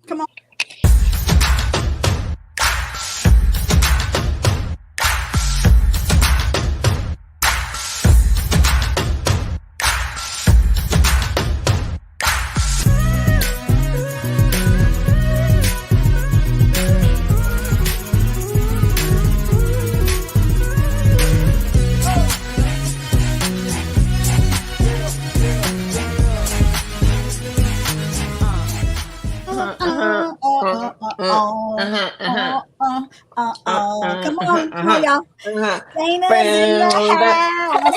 Come on. Come on, y'all. Dana's in the house.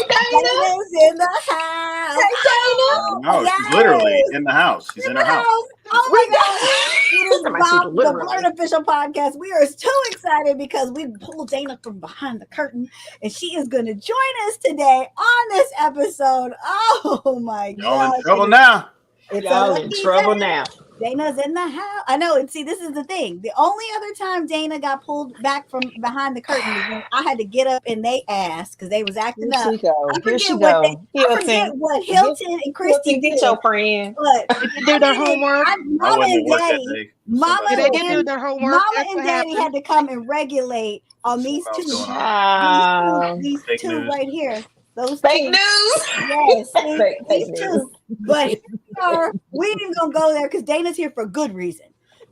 Dana's in the house. Hey, Dana. No, she's literally in the house. She's in her house. Oh my God. It is Bob, the Blerd official podcast. We are so excited because we pulled Dana from behind the curtain and she is going to join us today on this episode. Oh my God. Y'all in trouble now. Y'all in trouble now. Dana's in the house. I know. And see, this is the thing. The only other time Dana got pulled back from behind the curtain was when I had to get up and they asked because they was acting up. I forget what Hilton and Christi did. Your friend. But did they do their homework? Mama and Daddy. Mama and do their homework. Mama and Daddy had to come and regulate on these two. These two right here. Those fake news. Yes, fake news. But we ain't gonna go there because Dana's here for good reason.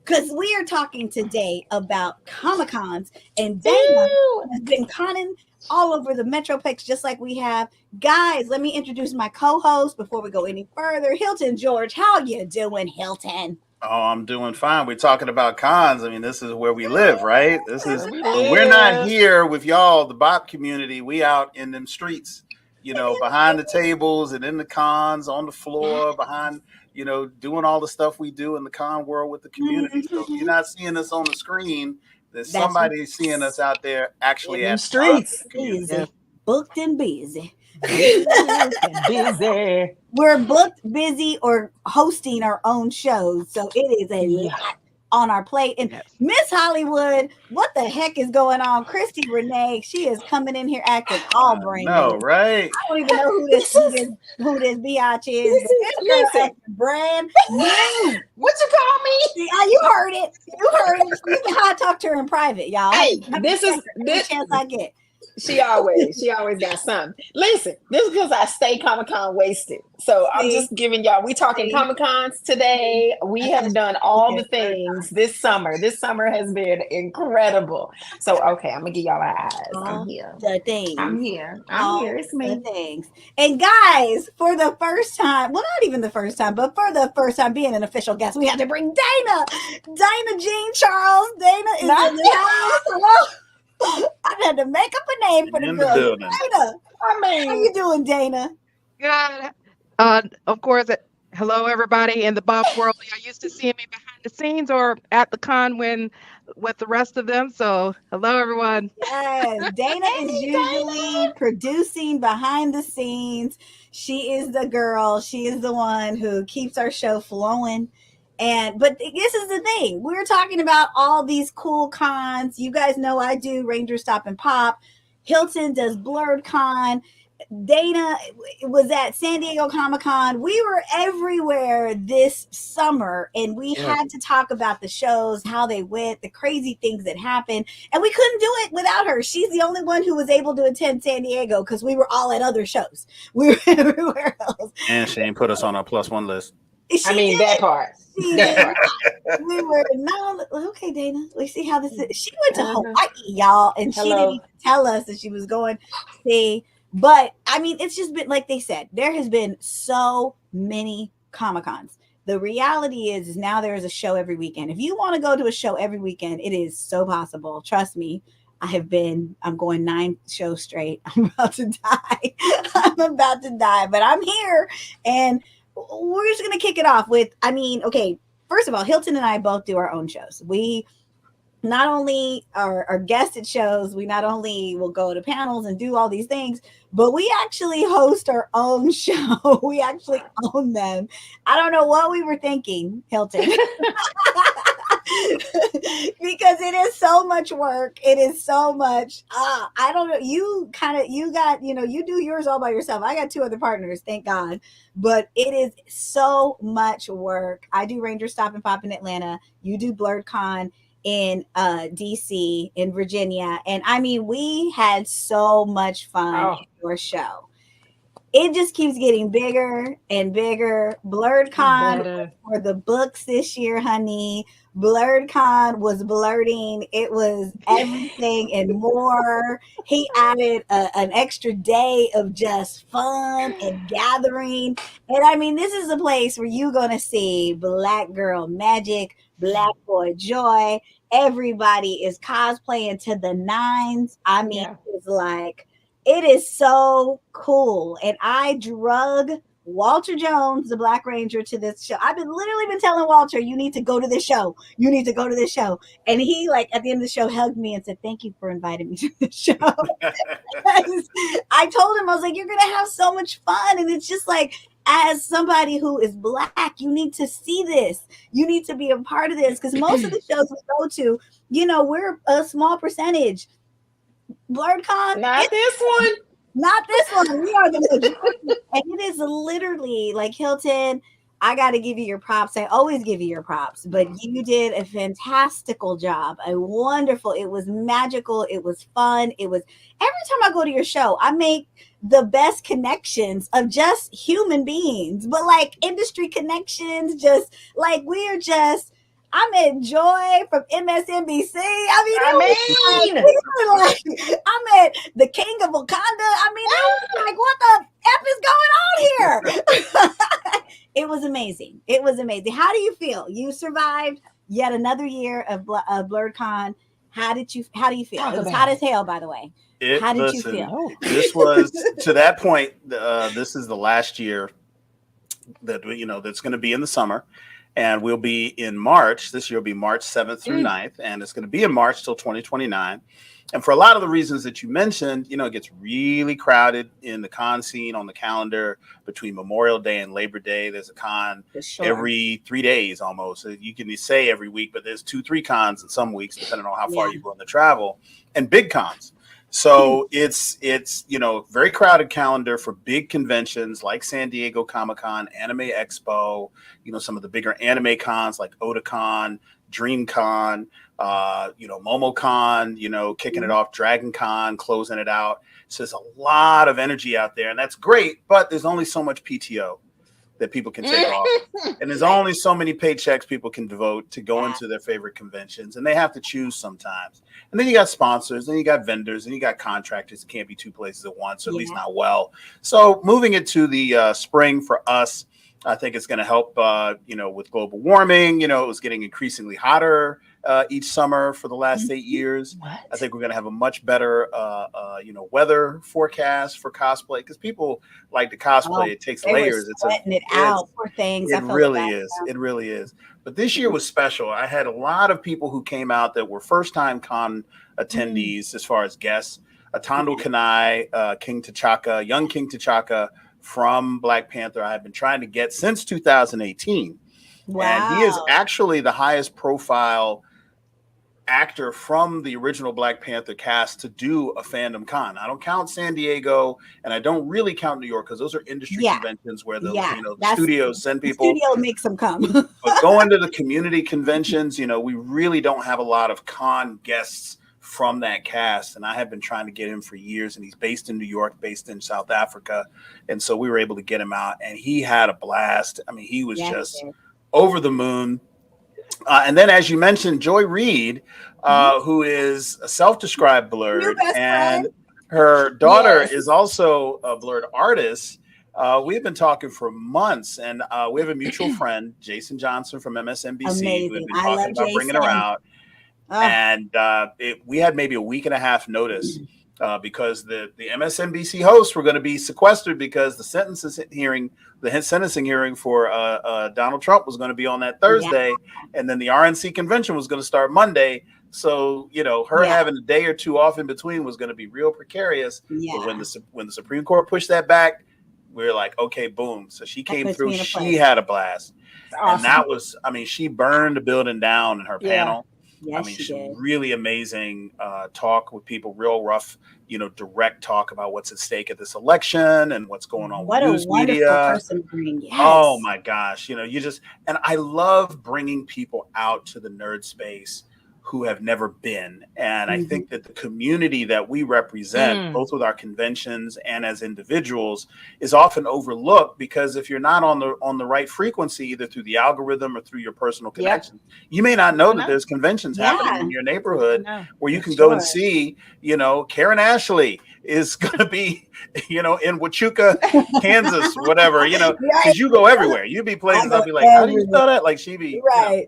Because we are talking today about Comic-Cons, and Dana has been conning all over the Metroplex just like we have. Guys, let me introduce my co-host before we go any further. Hilton George, how you doing, Hilton? Oh, I'm doing fine. We're talking about cons. I mean, this is where we live, right? We're not here with y'all, the BOP community. We out in them streets. You know, behind the tables and in the cons, on the floor, behind, you know, doing all the stuff we do in the con world with the community. So if you're not seeing us on the screen, there's somebody seeing us out there actually at the streets. Busy. Booked and busy. We're booked, busy, or hosting our own shows. So it is a lot on our plate. And Miss Hollywood, what the heck is going on? Christi Renee, she is coming in here acting all brain. No, right? I don't even know who this biatch is. This girl brand new. What you call me? You heard it. You heard it. You can how I talk to her in private, y'all. Hey, this chance I get. She always got something. Listen, this is because I stay Comic-Con wasted. So I'm just giving y'all, we talking Comic-Cons today. We have done all the things this summer. This summer has been incredible. So, okay, I'm going to give y'all my eyes. I'm here. The things. I'm here. It's me. The things. And guys, for the first time, well, not even the first time, but for the first time being an official guest, we had to bring Dana Jean Charles. Dana is in the house. Hello. I had to make up a name for the girl. Dana. How you doing, Dana? Good. Of course, hello everybody in the BOP world. You're used to seeing me behind the scenes or at the con with the rest of them. So hello everyone. Yes, Dana is usually producing behind the scenes. She is the girl. She is the one who keeps our show flowing. But this is the thing. We're talking about all these cool cons. You guys know I do Rangerstop and Pop. Hilton does Blerd Con. Dana was at San Diego Comic-Con. We were everywhere this summer, and we had to talk about the shows, how they went, the crazy things that happened, and we couldn't do it without her. She's the only one who was able to attend San Diego because we were all at other shows. We were everywhere else. And she ain't put us on our +1 list. That part. We were not okay, Dana. We see how this is. She went to Hawaii, y'all, and she didn't even tell us that she was going. But I mean, it's just been like they said. There has been so many Comic-Cons. The reality is now there is a show every weekend. If you want to go to a show every weekend, it is so possible. Trust me. I'm going 9 shows straight. I'm about to die. But I'm here, and we're just going to kick it off with, first of all, Hilton and I both do our own shows. We not only are guests at shows, we not only will go to panels and do all these things, but we actually host our own show. We actually own them. I don't know what we were thinking, Hilton. Because it is so much work. It is so much. I don't know. You got, you do yours all by yourself. I got 2 other partners, thank God. But it is so much work. I do Rangerstop and Pop in Atlanta. You do BlerdCon in DC, in Virginia. And I mean, we had so much fun at your show. It just keeps getting bigger and bigger. BlerdCon was for the books this year, honey. BlerdCon was blurting. It was everything and more. He added an extra day of just fun and gathering. And I mean, this is a place where you're going to see Black girl magic, Black boy joy. Everybody is cosplaying to the nines. I mean, it's like, it is so cool. And I drug Walter Jones, the Black Ranger, to this show. I've literally been telling Walter, you need to go to this show. You need to go to this show. And he, like, at the end of the show, hugged me and said, thank you for inviting me to the show. I told him, I was like, you're going to have so much fun. And it's just like, as somebody who is Black, you need to see this. You need to be a part of this. Because most of the shows we go to, we're a small percentage. BlerdCon, not this one. We are the majority. And it is literally like, Hilton, I got to give you your props. I always give you your props, but you did a fantastical job. It was magical. It was fun. It was, every time I go to your show, I make the best connections of just human beings, but like industry connections, just like I met Joy from MSNBC. I met the King of Wakanda. I mean, I was like, what the F is going on here? It was amazing. It was amazing. How do you feel? You survived yet another year of BlerdCon. How do you feel? It was hot as hell, by the way. How did you feel? This was, to that point, this is the last year that, that's going to be in the summer. And we'll be in March. This year will be March 7th through 9th. And it's going to be in March till 2029. And for a lot of the reasons that you mentioned, it gets really crowded in the con scene on the calendar between Memorial Day and Labor Day. There's a con every 3 days almost. You can say every week, but there's 2-3 cons in some weeks, depending on how far you go in the travel, and big cons. So it's very crowded calendar for big conventions like San Diego Comic-Con, Anime Expo, some of the bigger anime cons like Otakon, DreamCon, MomoCon, kicking it off, DragonCon, closing it out. So there's a lot of energy out there, and that's great, but there's only so much PTO that people can take off. And there's only so many paychecks people can devote to go into their favorite conventions, and they have to choose sometimes. And then you got sponsors, then you got vendors, and you got contractors. It can't be 2 places at once, or at least not well. So moving it to the spring for us, I think it's going to help, with global warming. It was getting increasingly hotter each summer for the last 8 years. I think we're going to have a much better, weather forecast for cosplay, because people like to cosplay. It takes layers. It's it out for things. It really is. It really is. But this year was special. I had a lot of people who came out that were first-time con attendees as far as guests. Atando Kanai, King T'Chaka, young King T'Chaka from Black Panther, I have been trying to get since 2018. Wow. And he is actually the highest profile actor from the original Black Panther cast to do a fandom con. I don't count San Diego, and I don't really count New York, because those are industry conventions where the studios send people. The studio makes them come. But going to the community conventions, we really don't have a lot of con guests from that cast, and I have been trying to get him for years, and he's based in New York, based in South Africa, and so we were able to get him out, and he had a blast. I mean, he was just over the moon. And then, as you mentioned, Joy Reid, who is a self-described Blerd, and her daughter is also a Blerd artist. We've been talking for months, and we have a mutual friend, Jason Johnson from MSNBC, who have been talking about bringing her out. And we had maybe a week and a half notice because the MSNBC hosts were going to be sequestered because the sentencing hearing for Donald Trump was going to be on that Thursday, and then the RNC convention was going to start Monday. So her having a day or two off in between was going to be real precarious. But when the Supreme Court pushed that back, we were like, okay, boom. So she came through. She had a blast, and that was, she burned the building down in her panel. Yes, I mean, she she did. really amazing talk with people, real rough, direct talk about what's at stake at this election and what's going on What with a news wonderful media. person to bring. Yes. Oh my gosh. And I love bringing people out to the nerd space who have never been. And I think that the community that we represent, both with our conventions and as individuals, is often overlooked because if you're not on the right frequency, either through the algorithm or through your personal connection, you may not know that there's conventions happening in your neighborhood where you can go and see, Karan Ashley is going to be, in Wachuca, Kansas, whatever, because you go everywhere. You be places, I'll be like, how do you spell that? Like she be, right.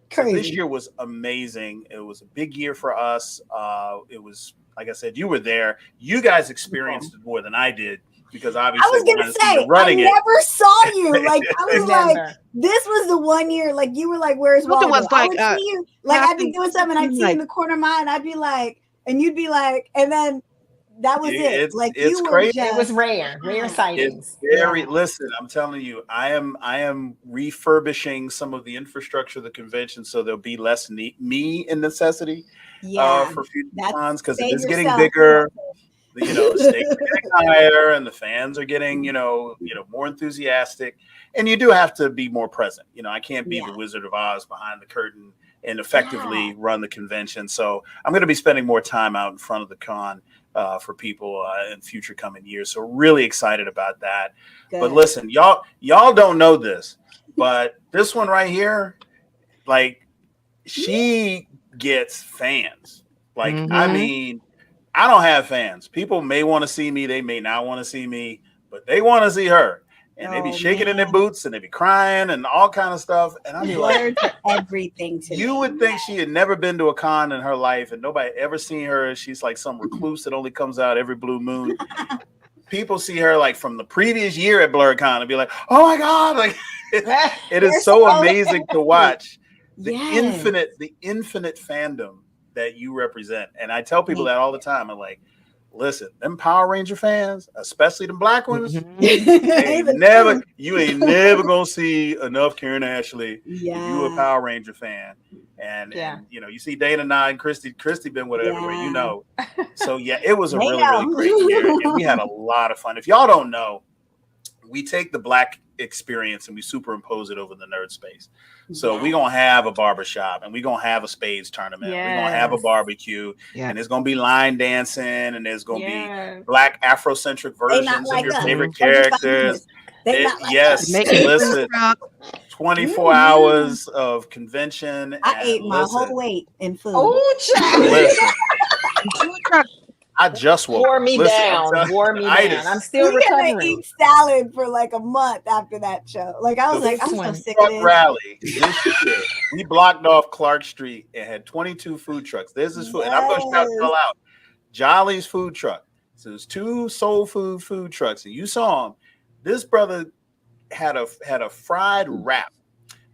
So this year was amazing. It was a big year for us. It was, like I said, you were there. You guys experienced it more than I did because obviously I was gonna say I never saw you. Like I was like, this was the one year. Like you were like, "Where's Waldo?" Was like, I would see you. Like I'd be doing something, and I'd see you in the corner of my eye, and I'd be like, and you'd be like, and then that was it. Like it's you were crazy. It was rare sightings. It's listen, I'm telling you, I am refurbishing some of the infrastructure of the convention so there'll be less me in necessity for future cons because it is getting bigger. The stakes are getting higher and the fans are getting, more enthusiastic. And you do have to be more present. I can't be the Wizard of Oz behind the curtain and effectively run the convention. So I'm going to be spending more time out in front of the con for people in future coming years. So really excited about that. Good. But listen, y'all don't know this, but this one right here, like she gets fans. Like, I mean, I don't have fans. People may want to see me. They may not want to see me, but they want to see her. And they be shaking in their boots and they be crying and all kind of stuff. And I be like, everything to you would think she had never been to a con in her life and nobody ever seen her. She's like some recluse that only comes out every blue moon. People see her like from the previous year at Blerd Con and be like, oh my God, like it is so amazing to watch the infinite fandom that you represent. And I tell people that all the time. I'm like, listen, them Power Ranger fans, especially the black ones, you ain't never gonna see enough Karan Ashley if you a Power Ranger fan. And you see Dana and I and Christy been with her everywhere, So it was a really great year. And we had a lot of fun. If y'all don't know, we take the black experience and we superimpose it over the nerd space. So we're going to have a barbershop and we're going to have a spades tournament. We're going to have a barbecue and there's going to be line dancing and there's going to be black Afrocentric versions of your favorite characters. Listen, 24 hours of convention. I ate my whole weight in food. Oh, listen. I just woke Wore me down. I'm still recovering. Gonna eat salad for like a month after that show. Like I was like, I'm so sick of this. Rally this year, we blocked off Clark Street and had 22 food trucks. There's this food, and I'm going to shout it all out. Jolly's food truck. So there's 2 soul food trucks, and you saw them. This brother had a fried wrap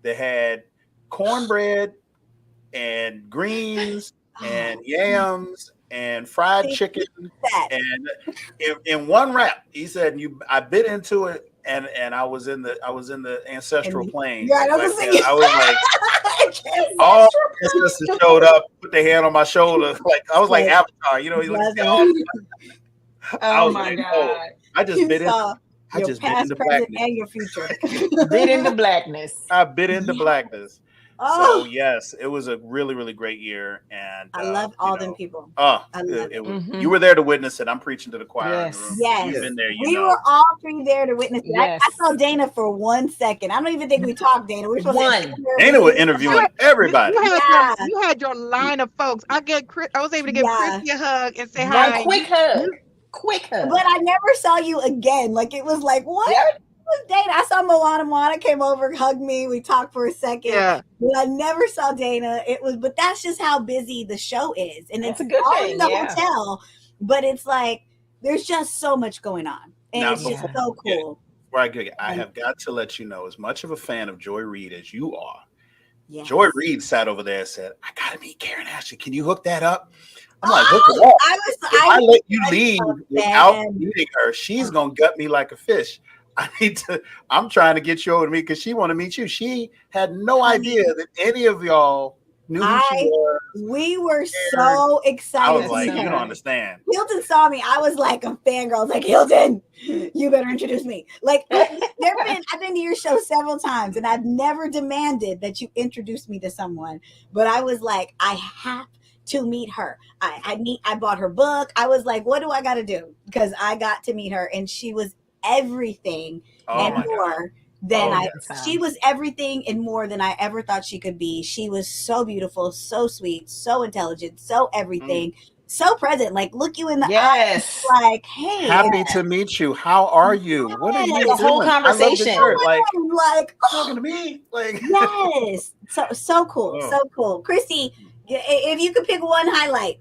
that had cornbread and greens and yams and fried chicken, and in one wrap, he said, I bit into it, and I was in the ancestral plane. Yeah, I was like, all ancestors showed up, put their hand on my shoulder, like I was like Avatar, he looked at all. Oh my God! I just bit into. I just bit into blackness and your future. Bit into blackness. I bit into blackness. So yes, it was a really, really great year, and I love all them people. You were there to witness it. I'm preaching to the choir. Yes. You've been there. We were all 3 there to witness it. Yes. I saw Dana for 1 second. I don't even think we talked, Dana. We were supposed to Dana was interviewing everybody. You had your line of folks. I was able to give Christi a hug and say hi. Quick hug. But I never saw you again. Like it was like, what? Yep. Dana. I saw Moana came over, hugged me. We talked for a second. But I never saw Dana. But that's just how busy the show is. And it's a good all thing, in the hotel. But it's like there's just so much going on. And it's just so cool. I have got to let you know, as much of a fan of Joy Reid as you are, Joy Reid sat over there and said, I gotta meet Karan Ashley. Can you hook that up? I'm like, hook it up. If I let you leave without meeting her, she's gonna gut me like a fish. I'm trying to get you over to me because she want to meet you. She had no idea that any of y'all knew who she was. We were so excited. I was like, you don't understand. Hilton saw me. I was like a fangirl. I was like, Hilton, you better introduce me. Like, I've been to your show several times, and I've never demanded that you introduce me to someone. But I was like, I have to meet her. I bought her book. I was like, what do I got to do? Because I got to meet her, and she was everything and more than she was everything and more than I ever thought she could be. She was so beautiful, so sweet, so intelligent, so everything, so present. Like, look you in the eyes, like, hey, happy to meet you. How are you? What are you doing? The whole conversation, like talking to me, like yes, so cool, so cool. Christi, if you could pick one highlight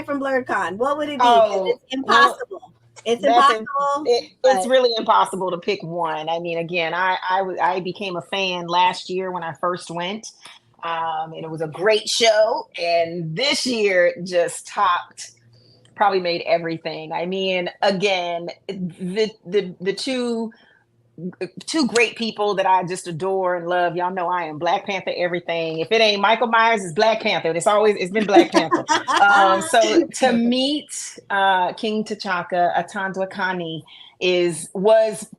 from BlerdCon, what would it be? It's impossible. It's impossible. It's really impossible to pick one. I mean, again, I became a fan last year when I first went, and it was a great show. And this year just probably made everything. I mean, again, the two great people that I just adore and love. Y'all know I am Black Panther everything. If it ain't Michael Myers, it's Black Panther. It's been Black Panther. So to meet King T'Chaka, Atandwa Kani was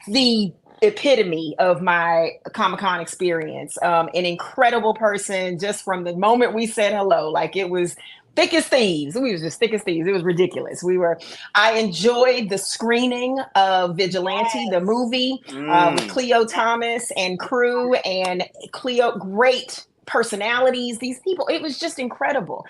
the epitome of my Comic-Con experience. An incredible person just from the moment we said hello. Like, it was thick as thieves. We was just thick as thieves. It was ridiculous. I enjoyed the screening of Vigilante, the movie, with Cleo Thomas and crew, and Cleo, great personalities. These people, it was just incredible.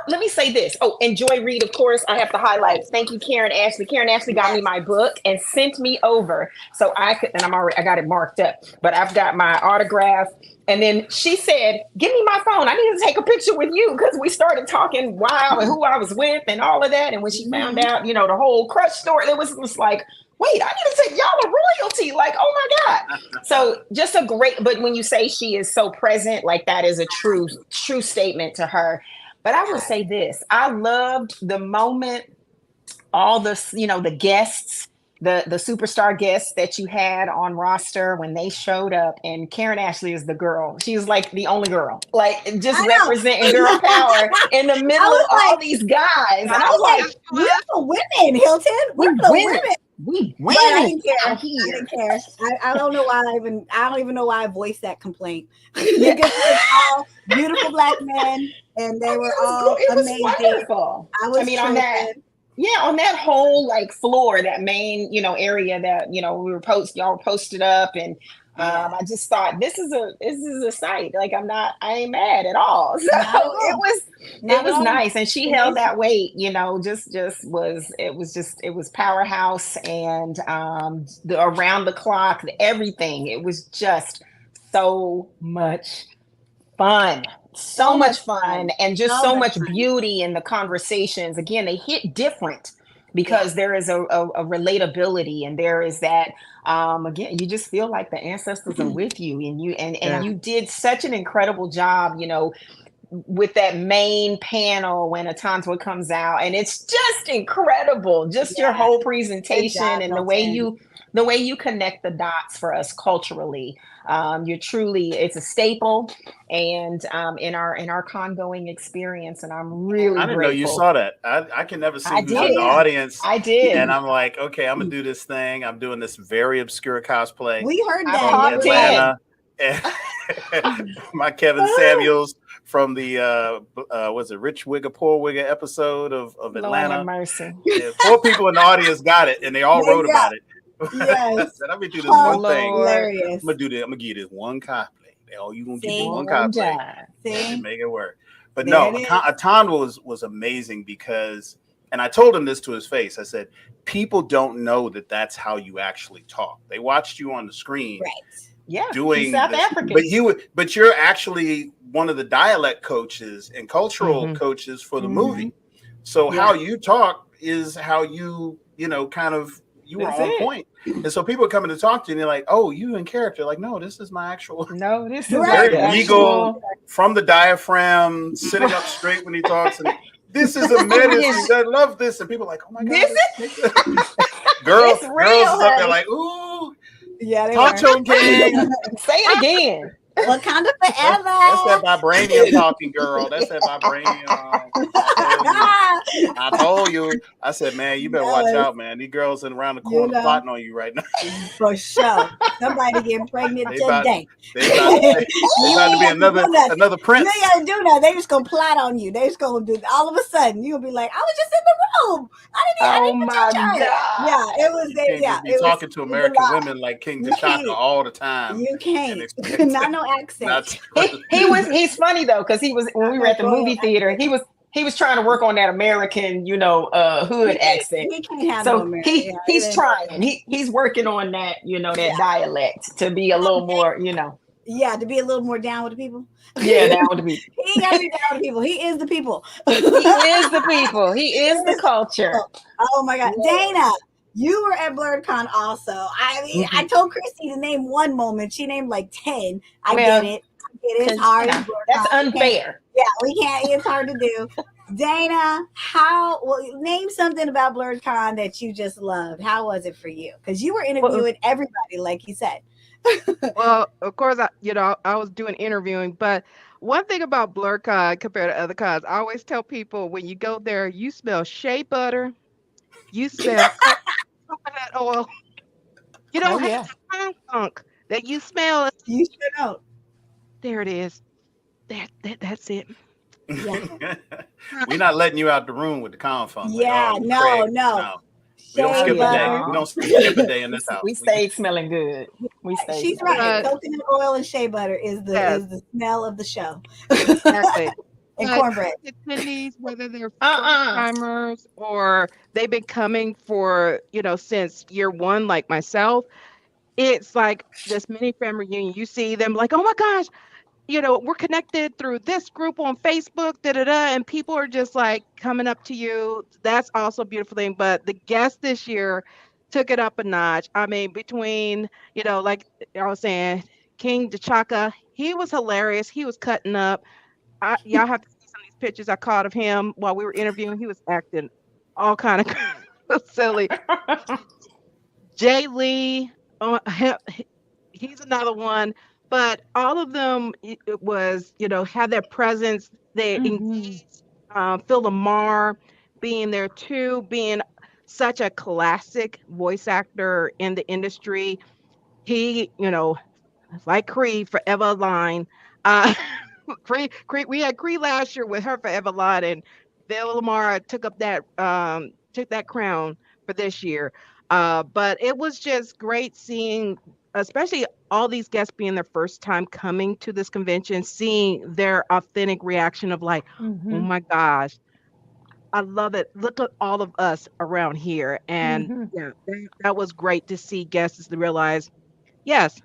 Let me say this. Oh, and Joy Reid, of course, I have to highlight. Thank you, Karan Ashley. Karan Ashley got me my book and sent me over so I could, and I got it marked up, but I've got my autograph. And then she said, give me my phone. I need to take a picture with you, because we started talking and who I was with and all of that. And when she found out, the whole crush story, it was like, wait, I need to take y'all a royalty. Like, oh my God. So just a great, but when you say she is so present, like, that is a true statement to her. But I will say this, I loved the moment, all the, the guests, the superstar guests that you had on roster when they showed up, and Karan Ashley is the girl. She's like the only girl, like, just representing girl power in the middle of all these guys. And I was like, we're the women, Hilton. We're the women. We win. I didn't care. I don't know why I don't even know why I voiced that complaint. Because it was all beautiful Black men, and they were all amazing. Wonderful. On that whole floor, that main area that y'all were posted up, and I just thought this is a sight. Like, I ain't mad at all. So it was nice, and she held that weight. It was powerhouse, and the around the clock, everything. It was just so much fun. So much fun, and just so much beauty in the conversations. Again, they hit different because there is a relatability, and there is that again, you just feel like the ancestors are with you, and you did such an incredible job, with that main panel when Atandwa comes out, and it's just incredible, just your whole presentation and the way you connect the dots for us culturally. It's a staple, and in our con-going experience, and I'm really I didn't grateful. know you saw that. I can never see who's in the audience. I did, and I'm like, okay, I'm gonna do this thing. I'm doing this very obscure cosplay. We heard that from Atlanta. And my Kevin Samuels from the was it Rich Wigger Poor Wigger episode of Atlanta. Lord mercy. 4 people in the audience got it, and they all wrote about it. Yes. Let me do this one thing. Hilarious. I'm gonna give you this one cosplay. Oh, you gonna give me one cosplay and make it work. But no, Atandwa was amazing because, and I told him this to his face. I said, people don't know that that's how you actually talk. They watched you on the screen, right? Yeah, doing South African. But you're actually one of the dialect coaches and cultural coaches for the movie. So how you talk is how you kind of. You were on point. And so people are coming to talk to you and they're like, oh, you in character. Like, no, this is my actual. No, this is very legal from the diafraham, sitting up straight when he talks. And this is a medicine. I love this. And people are like, oh my God. girls up there like, ooh. Yeah, Poncho King. Say it again. Wakanda forever. That's that vibranium talking, girl. That's that vibranium. I told you. I said, man, you better watch out, man. These girls in around the corner plotting on you right now. For sure. Somebody getting pregnant today. They about to be another prince. You ain't gotta do that. They just gonna plot on you. They just gonna do all of a sudden. You'll be like, I was just in the room. I didn't touch her. Yeah, it was. You can't be talking to American women like King T'Chaka all the time. You can't. Not no accent. He's funny though, because when we were at the movie theater, he was trying to work on that American, hood accent. He can't have so he's trying. He's working on that, that dialect to be a little more, Yeah, to be a little more down with the people. Yeah, down with the people. He ain't got to be down with the people. He is the people. He is the people. He is the culture. Oh my God, Dana. You were at BlerdCon also. I mean, I told Christy to name one moment. She named like 10. I get it. It's hard. That's unfair. Yeah, we can't. It's hard to do. Dana, name something about BlerdCon that you just loved. How was it for you? Because you were interviewing everybody, like you said. Well, of course, I was doing interviewing, but one thing about BlerdCon compared to other cons, I always tell people when you go there, you smell shea butter, you smell coconut oil. You don't have the con funk that you smell. You sure don't. There it is. That's it. Yeah. We're not letting you out the room with the con funk. Yeah, like, no. We don't skip a day. We don't skip a day in this house. We stayed smelling good. She's right. Coconut oil and shea butter is the smell of the show. Exactly. And cornbread. Attendees, whether they're first-timers or they've been coming for, since year one, like myself, it's like this mini family reunion. You see them like, oh my gosh, we're connected through this group on Facebook, and people are just like coming up to you. That's also a beautiful thing. But the guests this year took it up a notch. I mean, between, like I was saying, King T'Chaka, he was hilarious. He was cutting up. Y'all have to see some of these pictures I caught of him while we were interviewing. He was acting all kind of silly. Jay Lee, he's another one. But all of them, it was, had their presence. They engaged. Phil Lamar being there too, being such a classic voice actor in the industry. He, like Cree, forever line. Cree, we had Cree last year with her forever line, and Phil Lamar took that crown for this year. But it was just great seeing, especially all these guests being their first time coming to this convention, seeing their authentic reaction of like, oh my gosh, I love it. Look at all of us around here. And that was great to see guests to realize, yes,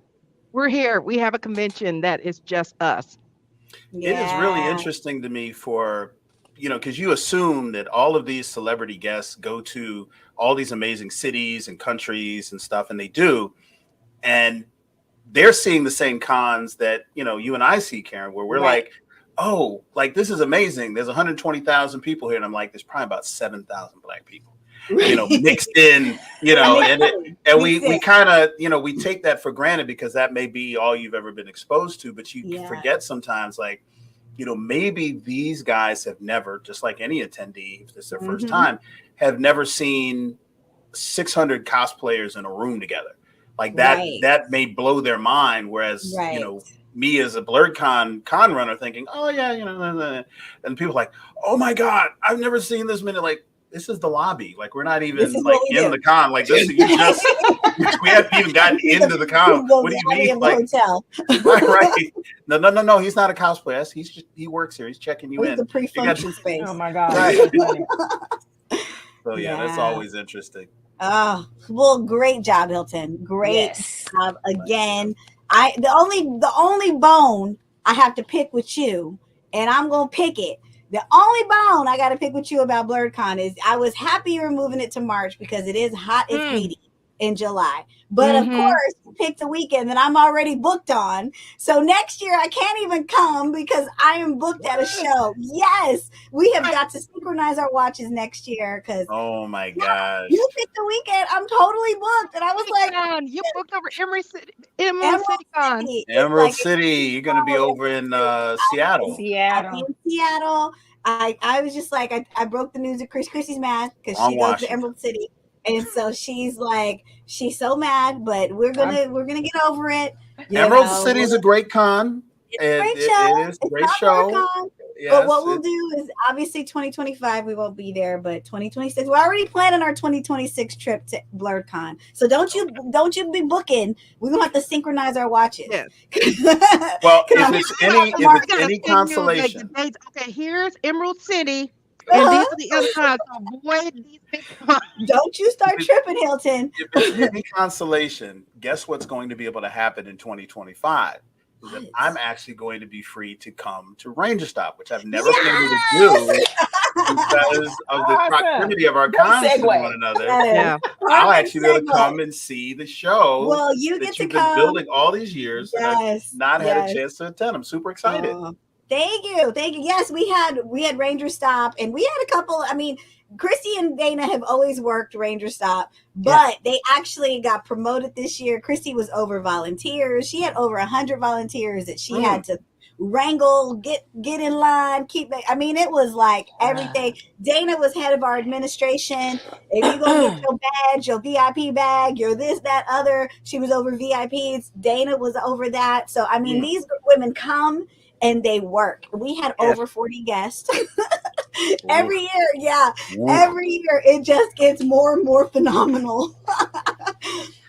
we're here. We have a convention that is just us. Yeah. It is really interesting to me because you assume that all of these celebrity guests go to all these amazing cities and countries and stuff, and they do. And they're seeing the same cons that, you and I see, Karen, where we're like, oh, like, this is amazing. There's 120,000 people here. And I'm like, there's probably about 7,000 Black people, mixed in, and we kind of, we take that for granted because that may be all you've ever been exposed to. But you forget sometimes, like, maybe these guys have never, just like any attendee, if it's their first time, have never seen 600 cosplayers in a room together. Like that may blow their mind. Whereas, me as a BlerdCon con runner thinking, oh yeah, and people like, oh my God, I've never seen this many. Like, this is the lobby. Like, we're not even like in the con. Like, this is we haven't even gotten into the con. What do you mean? Like, hotel. right. No. He's not a cosplayer. He works here. He's checking you in. The pre-function space. Oh my God. Right. So that's always interesting. Oh, well, great job, Hilton. Great job again. The only bone I have to pick with you, and I'm gonna pick it. The only bone I got to pick with you about BlerdCon is I was happy you were moving it to March because it is hot as Hades. in July. But of course, you picked a weekend that I'm already booked on. So next year I can't even come because I am booked at a show. Yes, we have got to synchronize our watches next year because oh my gosh, you picked the weekend. I'm totally booked, and I was like, you booked over Emerald City, Emerald Con. City. Emerald City. You're gonna be over in Seattle. I'll be in Seattle. I was just like, I broke the news to Chrissy's mad because On she goes to Washington. Emerald City. And so she's like, she's so mad, but we're gonna get over it. Emerald City is a great con. It's a great show. It is a great show. Yes, but what we'll do is obviously 2025 we won't be there, but 2026 we're already planning our 2026 trip to BlerdCon. So don't you be booking. We're gonna have to synchronize our watches. Yes. Well, if it's any consolation. Okay, here's Emerald City. And these are the other cons. Avoid these big cons. Don't you start tripping, Hilton. If it's any consolation, guess what's going to be able to happen in 2025? Is that I'm actually going to be free to come to Rangerstop, which I've never been able to do because of the proximity of our cons to one another. Yeah. I'll actually be able to come and see the show. Well, you get to you've come. been building all these years. Yes. And I've not had a chance to attend. I'm super excited. Thank you. Yes, we had Rangerstop, and we had a couple. I mean, Christi and Dana have always worked Rangerstop, but they actually got promoted this year. Christi was over volunteers. She had over 100 volunteers that she had to wrangle, get in line, I mean, it was like everything. Dana was head of our administration. If you go get your badge, your VIP bag, your this, that, other, she was over VIPs. Dana was over that. So, I mean, these women come and they work. We had over 40 guests. Every year, every year it just gets more and more phenomenal.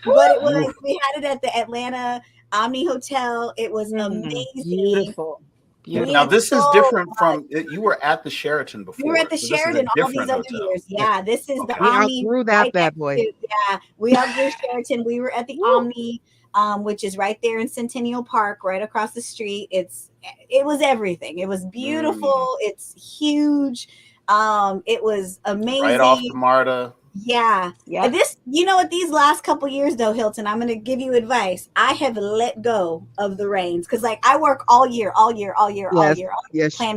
But we had it at the Atlanta Omni Hotel. It was amazing. Beautiful. Now this is different from you were at the Sheraton before. We were at the Sheraton all these other years. Yeah, this is the Omni. Through that bad boy. Yeah, we outgrew Sheraton. We were at the Omni, which is right there in Centennial Park, right across the street. It was everything. It was beautiful. It's huge. It was amazing. Right off the MARTA. Yeah. And these last couple years though, Hilton, I'm going to give you advice. I have let go of the reins because I work all year planning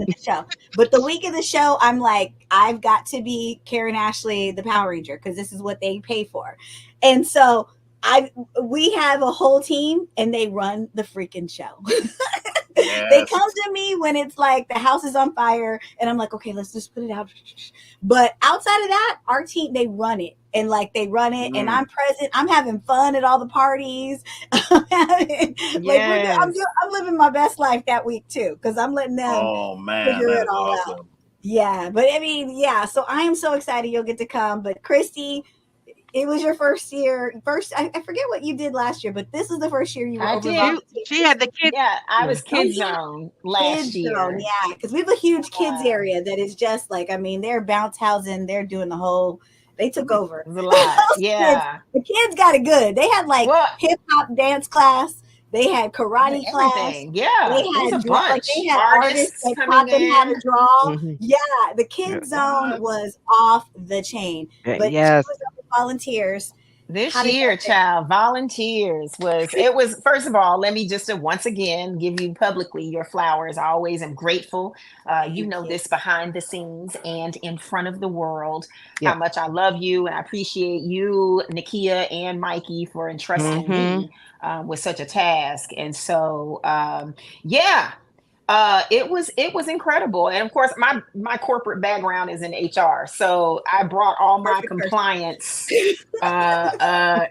the show. But the week of the show, I'm like, I've got to be Karan Ashley, the Power Ranger, because this is what they pay for. And so we have a whole team and they run the freaking show. Yes. They come to me when it's like the house is on fire and I'm like, okay, let's just put it out. But outside of that, our team, they run it and and I'm present. I'm having fun at all the parties. I'm living my best life that week too, because I'm letting them figure it all out. Yeah. But I mean, so I am so excited you'll get to come. But Christi, it was your first year. I forget what you did last year, but this is the first year you were over. She had the kids. Yeah, I was kids zone last year. Yeah, because we have a huge kids area that is just like, I mean, they're bounce housing. They're doing the whole. They took over. It was a lot. Yeah, the kids got it good. They had like hip hop dance class. They had karate class. Yeah, they had a bunch. They had artists that taught them how to draw. Yeah, the kids zone was off the chain. But yes. Volunteers this year, child. Volunteers was first of all, let me just once again give you publicly your flowers. I always am grateful. You know this behind the scenes and in front of the world, how much I love you and I appreciate you, Nakia and Mikey, for entrusting me with such a task. And so it was incredible. And of course, my corporate background is in HR. So I brought all my compliance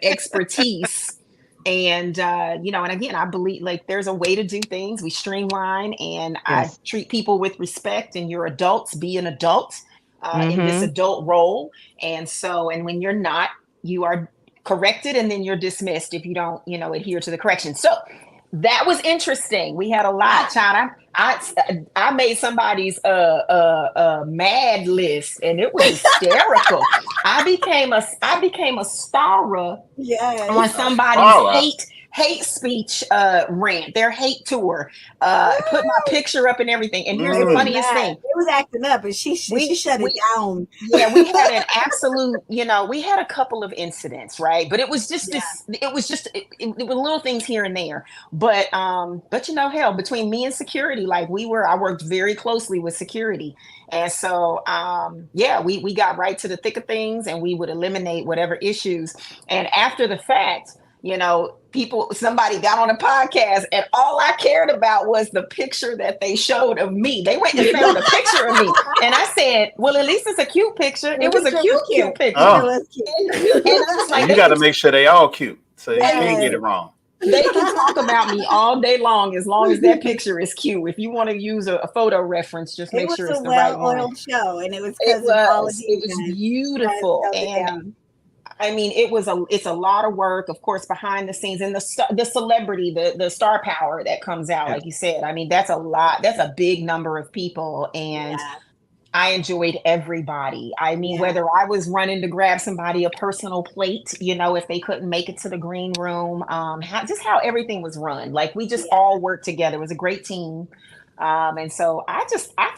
expertise. And, and again, I believe like there's a way to do things. We streamline and I treat people with respect, and you're adults, be an adult in this adult role. And so, and when you're not, you are corrected and then you're dismissed if you don't, adhere to the correction. So that was interesting. We had a lot, child. I made somebody's mad list, and it was hysterical. I became a star on somebody's hate hate speech rant, their hate tour, put my picture up and everything. And here's the funniest thing. It was acting up, and she shut it down. Yeah, we had an absolute, we had a couple of incidents, right? But it was just it was little things here and there. But hell, between me and security, I worked very closely with security. And so, we got right to the thick of things, and we would eliminate whatever issues. And after the fact, somebody got on a podcast, and all I cared about was the picture that they showed of me. They went and found a picture of me. And I said, well, at least it's a cute picture. It was a cute picture. Oh. And I was like, you got to make sure they all cute, so you can't get it wrong. They can talk about me all day long as that picture is cute. If you want to use a photo reference, just make sure it's the right one. It was a well-oiled show, and it was beautiful. And I mean, it's a lot of work, of course, behind the scenes, and the celebrity, the star power that comes out, like you said. I mean, that's a lot. That's a big number of people, and I enjoyed everybody. I mean, whether I was running to grab somebody a personal plate, if they couldn't make it to the green room, how everything was run. Like, we just all worked together. It was a great team. And so I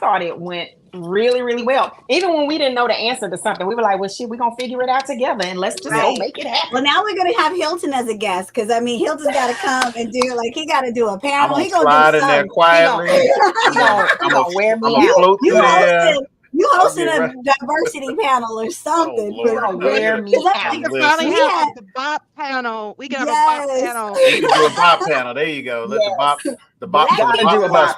thought it went really, really well. Even when we didn't know the answer to something, we were like, well, shit, we're going to figure it out together, and let's just go make it happen. Well, now we're going to have Hilton as a guest, because, I mean, Hilton's got to come and he got to do a panel. He's going to slide in there quietly. He's going to wear me out. You hosted a diversity panel or something. Wear me out. We can finally have the BOP panel. We can have a BOP panel. We can do a BOP panel. There you go. Let the BOP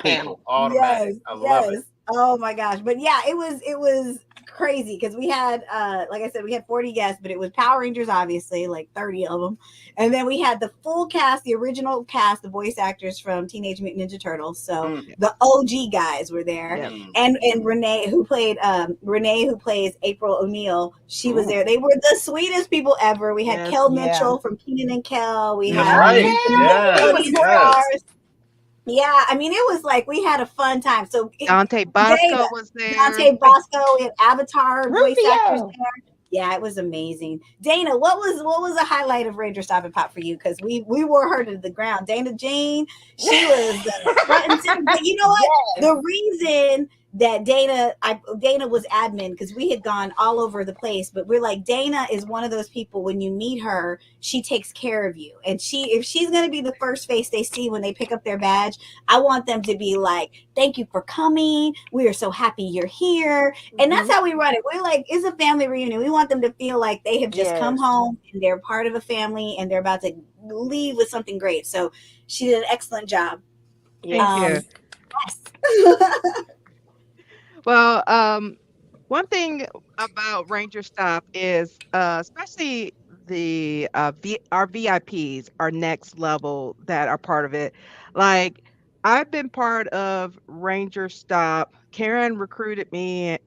panel. Automatic. I love it. Oh my gosh. But yeah, it was crazy, because we had like I said, we had 40 guests, but it was Power Rangers, obviously, like 30 of them, and then we had the full cast, the original cast, the voice actors from Teenage Mutant Ninja Turtles. So the OG guys were there, and Renee, who plays April O'Neil, she was there. They were the sweetest people ever. We had Kel Mitchell from Kenan and Kel. We had Yeah, I mean, it was like we had a fun time. So Dante Bosco was there. Dante Bosco, we had Avatar voice actors there. Yeah, it was amazing. Dana, what was a highlight of Rangerstop and Pop for you? Because we wore her to the ground. Dana Jean, she was front and center. But you know what? The reason that Dana was admin, because we had gone all over the place, but we're like, Dana is one of those people, when you meet her, she takes care of you. And if she's going to be the first face they see when they pick up their badge, I want them to be like, thank you for coming. We are so happy you're here. And that's how we run it. We're like, it's a family reunion. We want them to feel like they have just come home and they're part of a family and they're about to leave with something great. So she did an excellent job. Thank you. Yes. Well, one thing about Rangerstop is, especially our VIPs, our next level that are part of it. Like, I've been part of Rangerstop. Karan recruited me in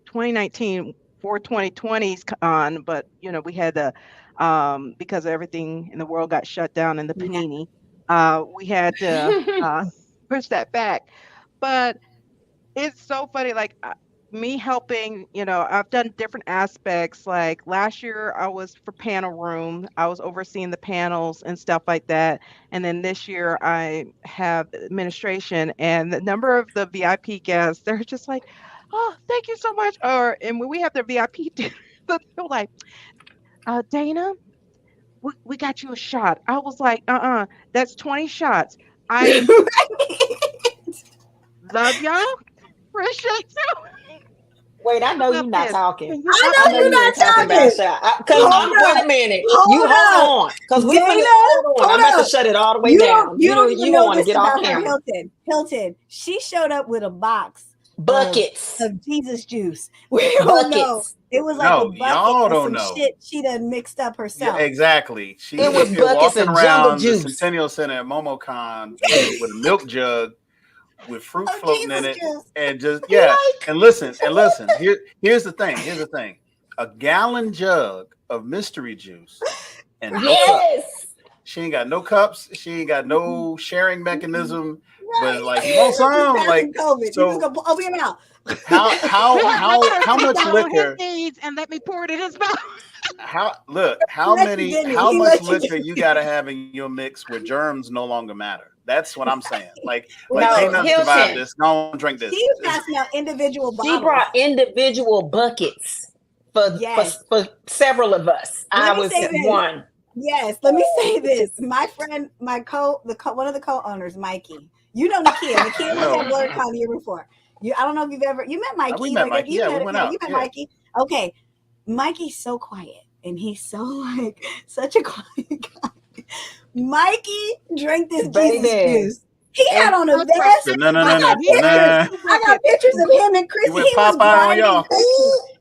2019 for 2020's con, but we had the because everything in the world got shut down in the panini, we had to push that back. But it's so funny, like me helping, I've done different aspects. Like last year I was for panel room. I was overseeing the panels and stuff like that. And then this year I have administration, and the number of the VIP guests, they're just like, oh, thank you so much. And when we have their VIP dinner, they're like, Dana, we got you a shot. I was like, that's 20 shots. I love y'all. Appreciate you. Wait, I know you're not talking. I know you're not talking. Wait a minute. Hold on. Because I'm about to shut it all the way down. You don't want to get off camera. Hilton, she showed up with a box. Buckets of Jesus juice. We don't know. It was like a bucket y'all don't of some shit she done mixed up herself. Yeah, exactly. She it was buckets walking of around juice. The Centennial Center at MomoCon with a milk jug with fruit floating in it, and just and listen. Here's the thing. A gallon jug of mystery juice and no cups. She ain't got no cups. She ain't got no sharing mechanism. but like, you want some? Like, COVID. so you just gonna open your mouth. how much liquor? And let me pour it in his mouth. How He much let you liquor you got to have in your mix where germs no longer matter? That's what I'm saying. Like No, ain't nothing Hilton. survive this. Don't drink this. She was passing out individual bottles. She brought individual buckets for several of us. I was one. Yes, let me say this. My friend, one of the co-owners, Mikey. You know Nakia. Nakia was at BlerdCon the year before. I don't know if you've ever met Mikey. We met Mikey. You went out. You met Mikey. Okay. Mikey's so quiet and he's so such a quiet guy. Mikey drank this Jesus juice. He had on a vest. No. I got pictures of him and Christi. He was Popeye on y'all.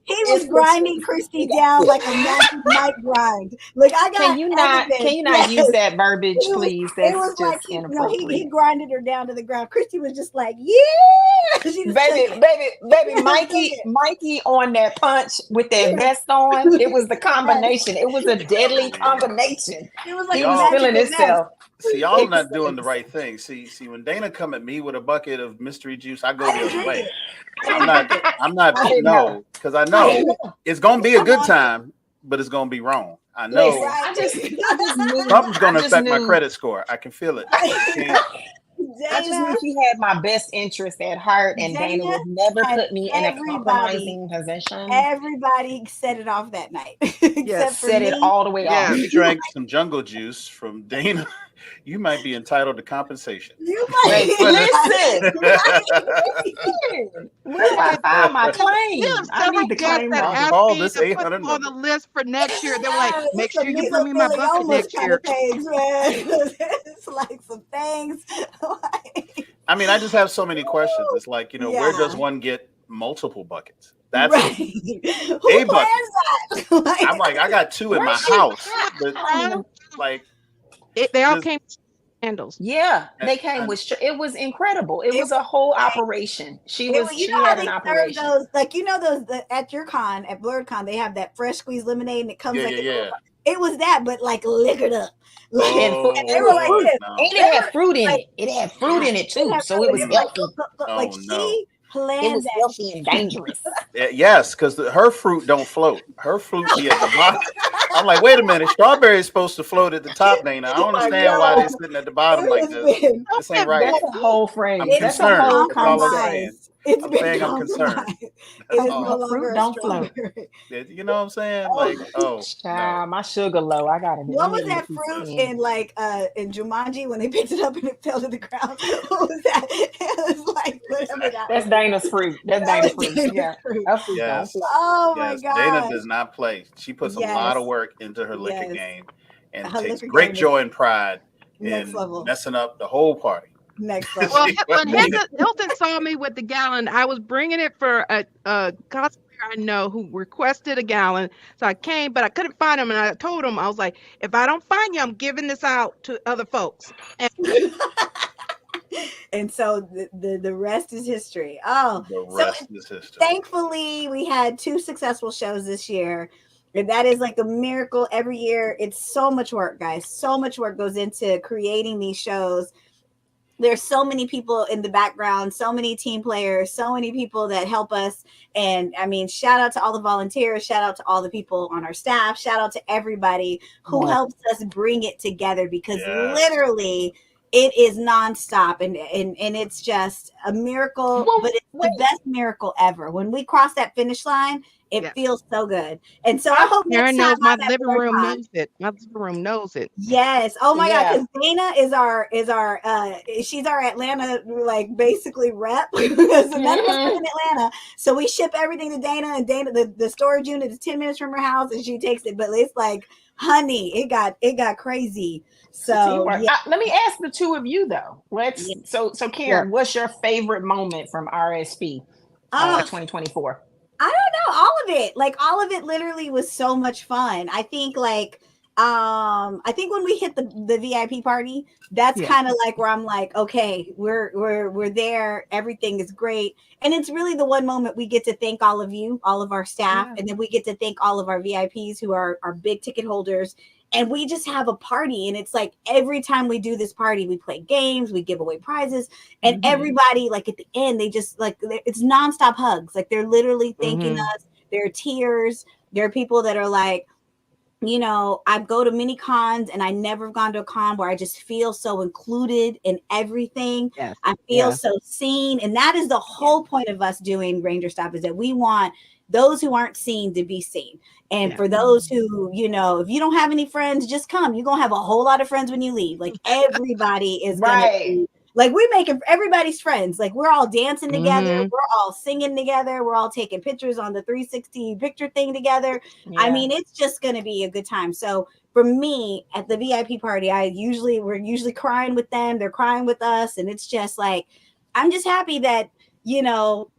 He was grinding Christi down like a massive night grind. Like I got. Can you not use that verbiage, please? It was like he grinded her down to the ground. Christi was just like, yeah, baby. Mikey on that punch with that vest on. It was the combination. It was a deadly combination. It was like he was feeling himself. See, y'all not doing the right thing. See, when Dana come at me with a bucket of mystery juice, I go the other way. I'm not, no, because I know it's gonna be a good time, but it's gonna be wrong. I know. I just knew something's gonna affect my credit score. I can feel it. I just knew she had my best interest at heart, and Dana would never put me in a compromising position. Everybody set it off that night. Yes, set it all the way off. You drank some jungle juice from Dana. You might be entitled to compensation. You might listen. Where do I file my claim? I need to claim all this $800 on the list for next year. They're like, make sure you bring me my bucket next year. It's like some things. I mean, I just have so many questions. It's like, where does one get multiple buckets? That's right. Who plans that? I'm like, I got two in my house, but like. They all came with candles. Yeah, they came with. It was incredible. It was a whole operation. She had an operation. Those at your con at BlerdCon, they have that fresh squeezed lemonade, and it comes It was that, but like liquored up. And they were like this. And it had fruit in it. It had fruit in it too, so it was healthy. She planned was healthy and dangerous. Yes, because her fruit don't float. Her fruit be at the bottom. I'm like, wait a minute, strawberry is supposed to float at the top, Dana. I don't understand why they're sitting at the bottom like this. This ain't right. That's a whole frame. I'm concerned. That's all I'm saying. I'm saying I'm concerned. Fruit don't float. You know what I'm saying? Like, child, my sugar low. I got it. What was that fruit in Jumanji when they picked it up and it fell to the ground? What was that? It was like whatever that. That's Dana's fruit. That's Dana's fruit. Yeah. Yes. Oh my God. Dana does not play. She puts a lot of work into her liquor game and takes great joy and pride in messing up the whole party. Next level. Well, when Hilton saw me with the gallon, I was bringing it for a cosplayer I know who requested a gallon. So I came, but I couldn't find him. And I told him, I was like, if I don't find you, I'm giving this out to other folks. And so the rest is history. Oh, the rest is history. Thankfully, we had 2 successful shows this year. And that is like a miracle every year. It's so much work, guys. So much work goes into creating these shows. There's so many people in the background, so many team players, so many people that help us. And I mean, shout out to all the volunteers, shout out to all the people on our staff, shout out to everybody who helps us bring it together, because literally it is nonstop and it's just a miracle, but it's the best miracle ever. When we cross that finish line, it feels so good. And so I hope Karen knows my living room knows it. My living room knows it. Yes. Oh my God. Because Dana she's our Atlanta basically rep. Because none of us live in Atlanta. So we ship everything to Dana, and Dana, the storage unit is 10 minutes from her house and she takes it. But it's like, honey, it got crazy. So let me ask the two of you though. So Karen, what's your favorite moment from RSP 2024? I don't know, all of it. All of it literally was so much fun. I think I think when we hit the VIP party, that's kind of where I'm like, okay, we're there, everything is great. And it's really the one moment we get to thank all of you, all of our staff, and then we get to thank all of our VIPs who are our big ticket holders. and we just have a party. And it's like every time we do this party, we play games, we give away prizes, and everybody, like at the end, they just like, it's nonstop hugs. Like they're literally thanking us. There are tears. There are people that are like, you know, I go to many cons and I never have gone to a con where I just feel so included in everything. Yes. I feel so seen. And that is the whole point of us doing Rangerstop, is that we want those who aren't seen to be seen. And for those who, you know, if you don't have any friends, just come. You're going to have a whole lot of friends when you leave. Like everybody is going to be, like, we're making everybody's friends. Like we're all dancing together. We're all singing together. We're all taking pictures on the 360 picture thing together. I mean, it's just going to be a good time. So for me at the VIP party, we're usually crying with them. They're crying with us. And it's just like, I'm just happy that, you know,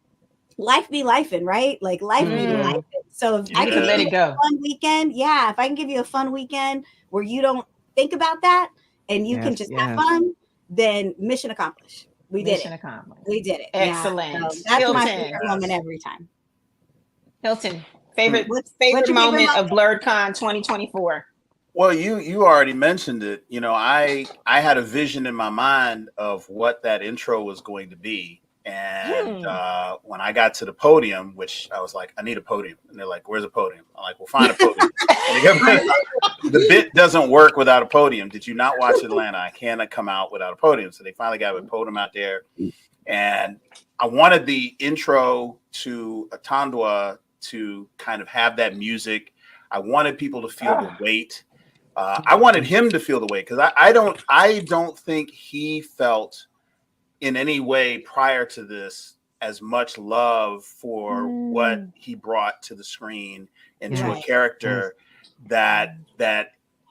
life be lifing, right? Like life be lifing. So if I can let it go. Fun weekend, if I can give you a fun weekend where you don't think about that and you can just have fun, then mission accomplished. We did it. We did it. Excellent. So that's Hilton. My favorite moment every time. Hilton, favorite moment of BlerdCon 2024? Well, you already mentioned it. You know, I had a vision in my mind of what that intro was going to be. And when I got to the podium, which I was like, I need a podium. And they're like, where's a podium? I'm like, well, find a podium. The bit doesn't work without a podium. Did you not watch Atlanta? I cannot come out without a podium. So they finally got a podium out there. And I wanted the intro to Atandwa to kind of have that music. I wanted people to feel the weight. I wanted him to feel the weight, because I don't think he felt in any way prior to this as much love for what he brought to the screen into a character that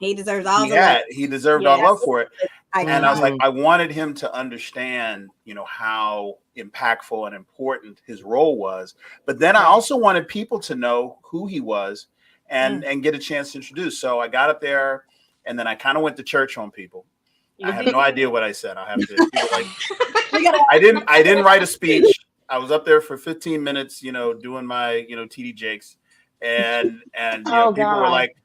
he deserves all the love. He deserved all love for it. And I was like, I wanted him to understand, you know, how impactful and important his role was. But then I also wanted people to know who he was and get a chance to introduce. So I got up there and then I kind of went to church on people. I have no idea what I said. I have to like, I didn't write a speech. I was up there for 15 minutes, you know, doing my, you know, TD Jakes, and you know, people were like,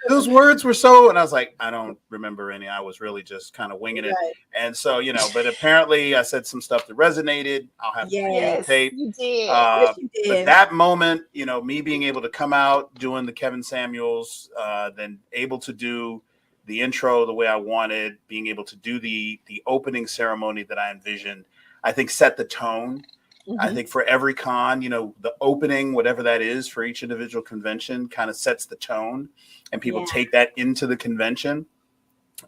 those words were so, and I was like, I don't remember any. I was really just kind of winging it. And so, you know, but apparently I said some stuff that resonated. I'll have to tape. You did. You did. But that moment, you know, me being able to come out doing the Kevin Samuels, then able to do the intro the way I wanted, being able to do the opening ceremony that I envisioned, I think set the tone. I think for every con, you know, the opening, whatever that is for each individual convention, kind of sets the tone, and people take that into the convention.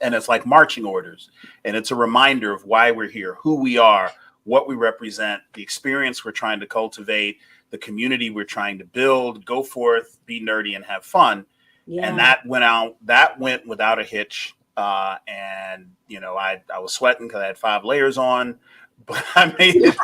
And it's like marching orders. And it's a reminder of why we're here, who we are, what we represent, the experience we're trying to cultivate, the community we're trying to build, go forth, be nerdy and have fun. And that went without a hitch. And, you know, I was sweating because I had 5 layers on, but I made it.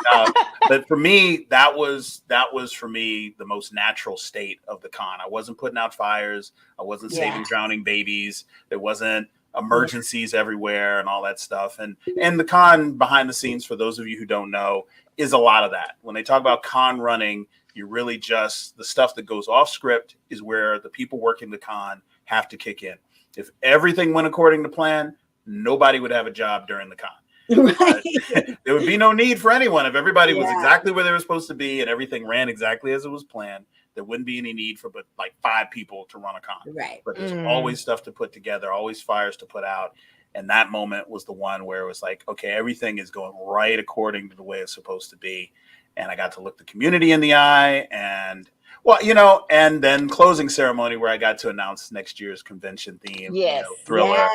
But for me, that was for me the most natural state of the con. I wasn't putting out fires. I wasn't saving drowning babies. There wasn't emergencies everywhere and all that stuff. And the con behind the scenes, for those of you who don't know, is a lot of that. When they talk about con running, you're really just, the stuff that goes off script is where the people working the con have to kick in. If everything went according to plan, nobody would have a job during the con. Right. There would be no need for anyone. If everybody was exactly where they were supposed to be and everything ran exactly as it was planned, there wouldn't be any need for but like 5 people to run a con. Right. But there's always stuff to put together, always fires to put out. And that moment was the one where it was like, okay, everything is going right according to the way it's supposed to be. And I got to look the community in the eye, and well, you know, and then closing ceremony where I got to announce next year's convention theme, you know, thriller,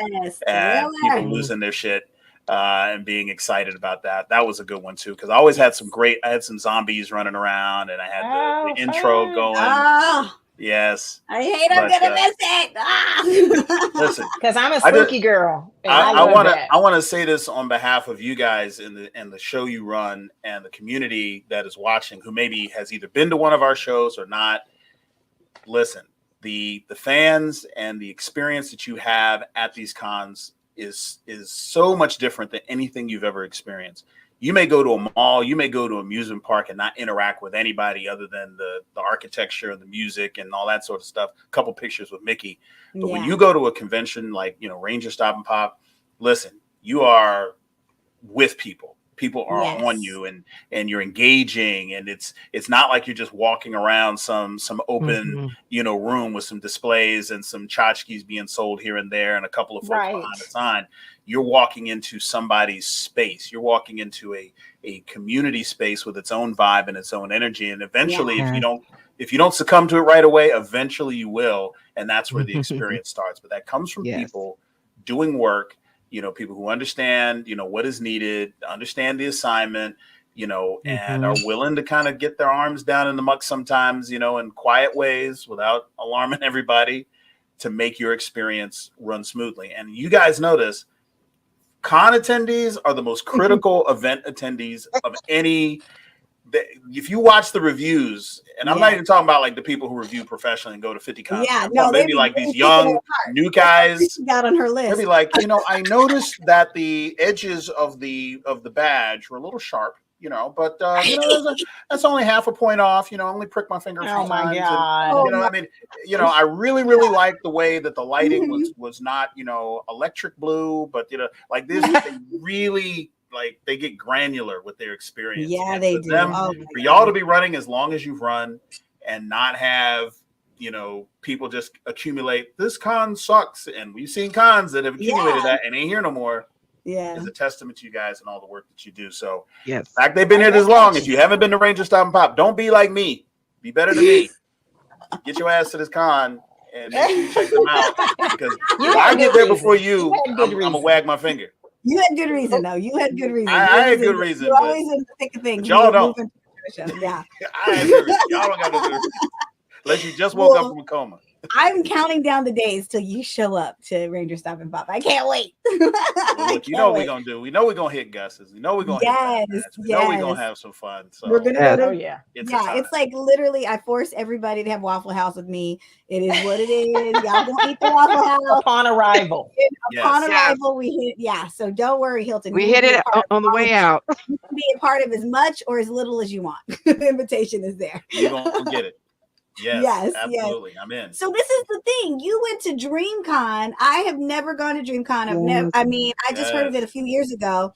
and people losing their shit and being excited about that. That was a good one too, because I always had I had some zombies running around, and I had the intro going. Yes. I hate I'm gonna miss it. Listen, because I'm a spooky girl. I want to say this on behalf of you guys in the show you run and the community that is watching, who maybe has either been to one of our shows or not. Listen, the fans and the experience that you have at these cons is so much different than anything you've ever experienced. You may go to a mall, you may go to an amusement park and not interact with anybody other than the architecture and the music and all that sort of stuff. A couple pictures with Mickey. But when you go to a convention like, Rangerstop and Pop, listen, you are with people. People are on you and you're engaging, and it's not like you're just walking around some open room with some displays and some tchotchkes being sold here and there and a couple of folks behind the sign. You're walking into somebody's space. You're walking into a community space with its own vibe and its own energy. And eventually, if you don't succumb to it right away, eventually you will, and that's where the experience starts. But that comes from people doing work. People who understand, what is needed, understand the assignment, and are willing to kind of get their arms down in the muck sometimes, in quiet ways without alarming everybody to make your experience run smoothly. And you guys notice con attendees are the most critical event attendees of any. If you watch the reviews, and I'm not even talking about like the people who review professionally and go to 50 cons. Maybe like these young new guys got on her list. Maybe like, I noticed that the edges of the badge were a little sharp, but that's only half a point off. I only prick my finger. Oh my God! And, I really, really like the way that the lighting was not, electric blue, but like this, they really. Like they get granular with their experience. Yeah, they do. For y'all to be running as long as you've run and not have, people just accumulate, this con sucks. And we've seen cons that have accumulated that and ain't here no more. Yeah. Is a testament to you guys and all the work that you do. So in fact, they've been here this long. If you haven't been to Rangerstop and Pop, don't be like me. Be better than me. Get your ass to this con and make sure you check them out. Because if I get there before you, I'm gonna wag my finger. You had good reason, though. You had good reason. I had good reason. You're always in the thick of things. Y'all don't. Yeah. I had good reason. Y'all don't got no good reason. Unless you just woke up from a coma. I'm counting down the days till you show up to Rangerstop and Pop. I can't wait. Well, look, what we're gonna do. We know we're gonna hit Gus's. We know we're gonna hit that. We know we're gonna have some fun. So we're gonna go to, it's like literally I force everybody to have Waffle House with me. It is what it is. Y'all gonna eat the Waffle House upon arrival. Upon arrival, we hit so don't worry, Hilton. We hit it on the way out. You can be a part of as much or as little as you want. The invitation is there. You're gonna get it. Yes, absolutely. I'm in. So this is the thing. You went to DreamCon. I have never gone to DreamCon. I just heard of it a few years ago.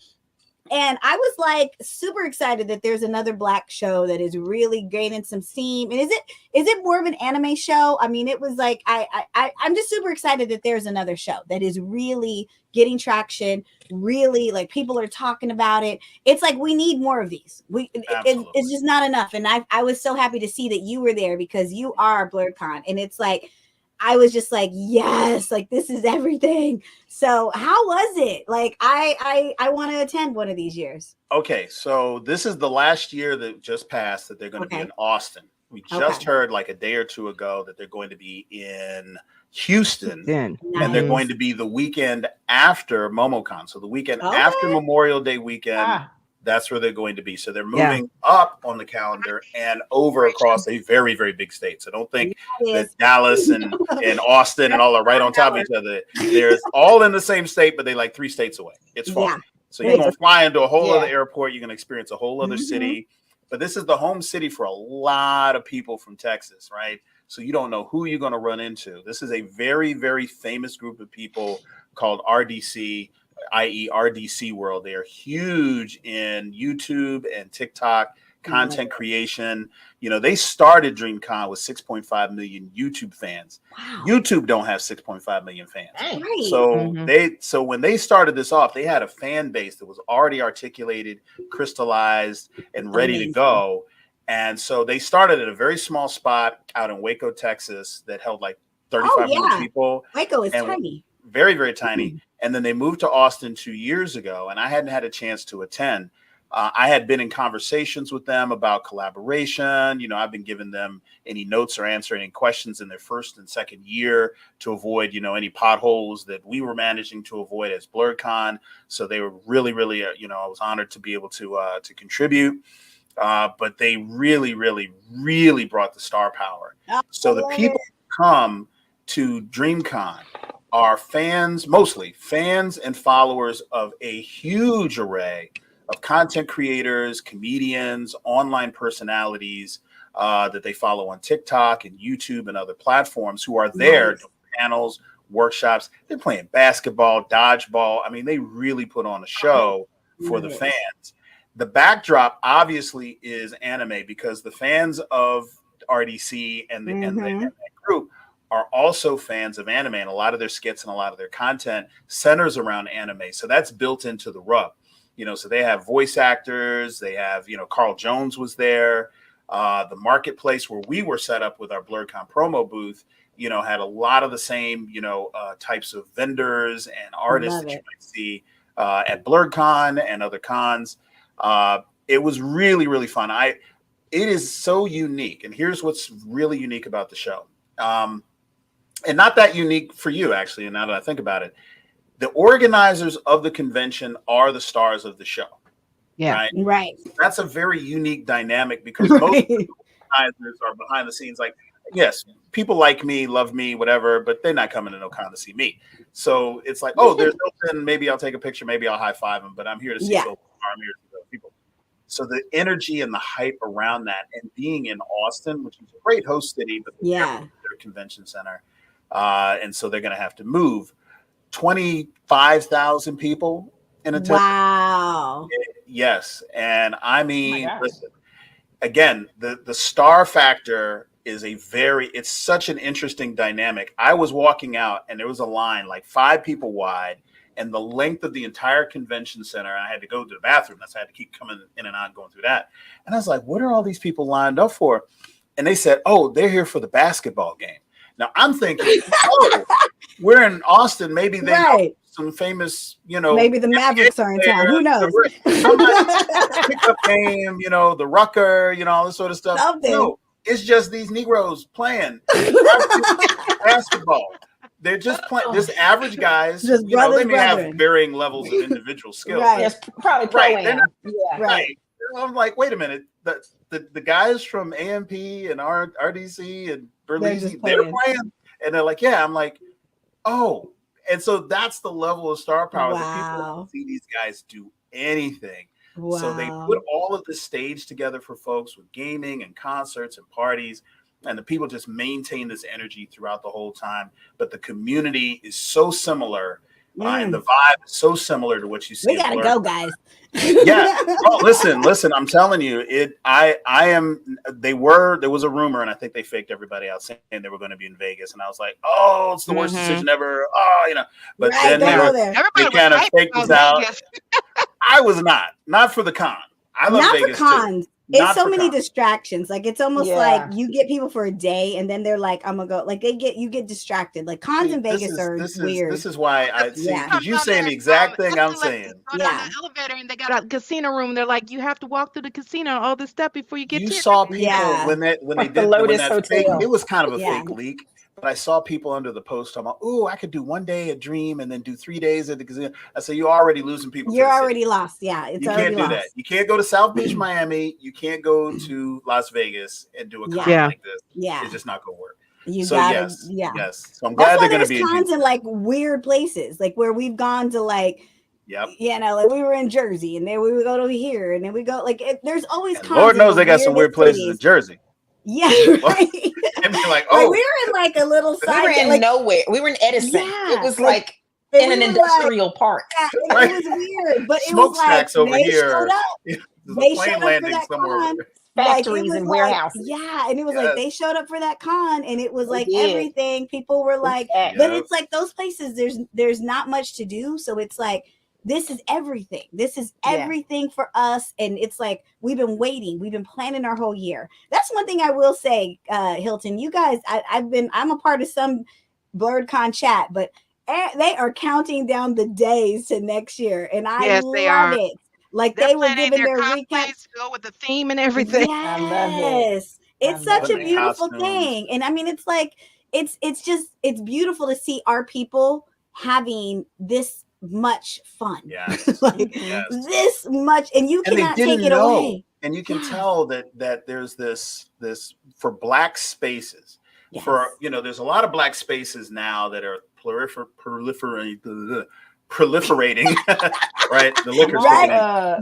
And I was like super excited that there's another Black show that is really gaining some steam. And is it more of an anime show? I mean, it was like I'm just super excited that there's another show that is really getting traction. Really, like people are talking about it. It's like we need more of these. It's just not enough. And I was so happy to see that you were there because you are BlerdCon, and it's like I was just like, yes, like this is everything. So how was it? Like I want to attend one of these years. Okay, so this is the last year that just passed that they're going to be in Austin. We just heard like a day or two ago that they're going to be in Houston, and they're going to be the weekend after MomoCon. So the weekend after Memorial Day weekend, that's where they're going to be. So they're moving up on the calendar and over across a very, very big state. So don't think that Dallas and Austin and all are right on top of each other. They're all in the same state, but they're like 3 states away. It's far. Yeah. So you're going to fly into a whole other airport. You're going to experience a whole other city. But this is the home city for a lot of people from Texas, right? So you don't know who you're going to run into. This is a very, very famous group of people called RDC, i.e. RDC World. They are huge in YouTube and TikTok content creation. They started DreamCon with 6.5 million YouTube fans. Wow. YouTube don't have 6.5 million fans. Right. So when they started this off, they had a fan base that was already articulated, crystallized, and ready to go. And so they started at a very small spot out in Waco, Texas, that held like 3,500 people. Waco is tiny. Very, very tiny. And then they moved to Austin 2 years ago, and I hadn't had a chance to attend. I had been in conversations with them about collaboration. I've been giving them any notes or answering any questions in their first and second year to avoid, any potholes that we were managing to avoid as BlerdCon. So they were really, really, I was honored to be able to contribute. But they really, really, really brought the star power. So the people who come to DreamCon are fans, mostly fans and followers of a huge array of content creators, comedians, online personalities that they follow on TikTok and YouTube and other platforms who are there doing panels, workshops. They're playing basketball, dodgeball. I mean, they really put on a show for the fans. The backdrop obviously is anime because the fans of RDC and the group are also fans of anime, and a lot of their skits and a lot of their content centers around anime. So that's built into the rub, so they have voice actors, they have, Carl Jones was there. The marketplace where we were set up with our BlerdCon promo booth, had a lot of the same, types of vendors and artists that you might see at BlerdCon and other cons. It was really, really fun. It is so unique. And here's what's really unique about the show. And not that unique for you, actually. And now that I think about it, the organizers of the convention are the stars of the show. Yeah. Right. That's a very unique dynamic because most organizers are behind the scenes. Like, yes, people like me, love me, whatever, but they're not coming to no con to see me. So it's like, oh, there's Hilton. Maybe I'll take a picture. Maybe I'll high five him, but I'm here to see I'm here to see those people. So the energy and the hype around that, and being in Austin, which is a great host city, but their convention center, and so they're going to have to move 25,000 people in attendance. Wow. Yes, and I mean, listen, again, the star factor is it's such an interesting dynamic. I was walking out, and there was a line like 5 people wide. And the length of the entire convention center, and I had to go to the bathroom. That's I had to keep coming in and out, going through that. And I was like, what are all these people lined up for? And they said, oh, they're here for the basketball game. Now I'm thinking, we're in Austin. Maybe they know some famous, maybe the Mavericks are in town. Who knows? Pickup game, the Rucker, all this sort of stuff. Something. No, it's just these Negroes playing basketball. They're just playing. Just average guys. Just they may have varying levels of individual skills. Yes, probably pro-am. Right. I'm like, wait a minute. The guys from AMP and RDC and Berlizzi, they're playing, and they're like, yeah. I'm like, oh, and so that's the level of star power that people don't see these guys do anything. Wow. So they put all of the stage together for folks with gaming and concerts and parties. And the people just maintain this energy throughout the whole time. But the community is so similar, and the vibe is so similar to what you see. We gotta go, guys. Yeah. Oh, listen. I'm telling you, there was a rumor, and I think they faked everybody out saying they were going to be in Vegas, and I was like, oh, it's the worst decision ever. Oh, but then they kind of faked us out. I was not for the con. I love Vegas for cons. Too. It's so many distractions. Like it's almost like you get people for a day, and then they're like, "I'm gonna go." Like you get distracted. Like cons in Vegas are weird. This is why I see. Because you saying the exact thing I'm saying. Go down the elevator, and they got a casino room. They're like, you have to walk through the casino, all this stuff before you get. You saw people when they did the Lotus Hotel. It was kind of a fake leak. But I saw people under the post talking about, oh, I could do one day a dream and then do 3 days at the casino. I said, you're already losing people. You're already lost. Yeah, you can't do that. You can't go to South Beach, Miami. You can't go to Las Vegas and do a con like this. Yeah, it's just not going to work. Yes. So I'm glad they're going to be cons in like weird places, like where we've gone to like. Yep. Like we were in Jersey, and then we would go to here, and then we go there's always cons. Lord knows they got some weird places in Jersey. Yeah, right. And be like, oh, we were in like a little side. We were in nowhere. We were in Edison. It was like in an industrial park. Yeah, it was weird, but Smoke it was snacks like over here. They showed up for that con. Factories and warehouses. Yeah, and it was like they showed up for that con, and it was like everything. People were like, but it's like those places. There's not much to do, so it's like. This is everything. This is everything for us. And it's like, we've been waiting. We've been planning our whole year. That's one thing I will say, Hilton, you guys, I'm a part of some BlerdCon chat, but they are counting down the days to next year. And I love it. Like they're they were giving their recap. Go with the theme and everything. Yes. I love it. It's such a beautiful thing. And I mean, it's like, it's beautiful to see our people having this much fun. This much, and you cannot take it away. And you can tell that there's this for Black spaces. For there's a lot of Black spaces now that are proliferating, proliferating, right? The liquor Right.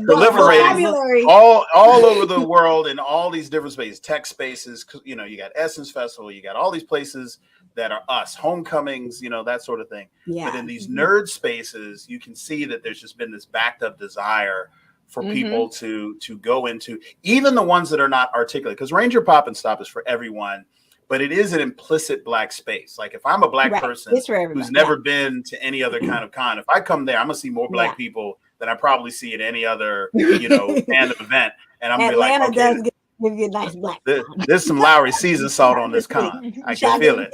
proliferating all over the world in all these different spaces, tech spaces. You know, you got Essence Festival, you got all these places that are us, homecomings, you know, that sort of thing. Yeah. But in these nerd spaces, you can see that there's just been this backed up desire for people to go into, even the ones that are not articulate, because Ranger Pop and Stop is for everyone. But it is an implicit Black space. Like if I'm a Black person who's never been to any other kind of con, if I come there, I'm gonna see more Black people than I probably see at any other, you know, random event. And I'm gonna be like, okay, does give you a nice Black. There's some Lowry seasoned salt on this con. I can feel it.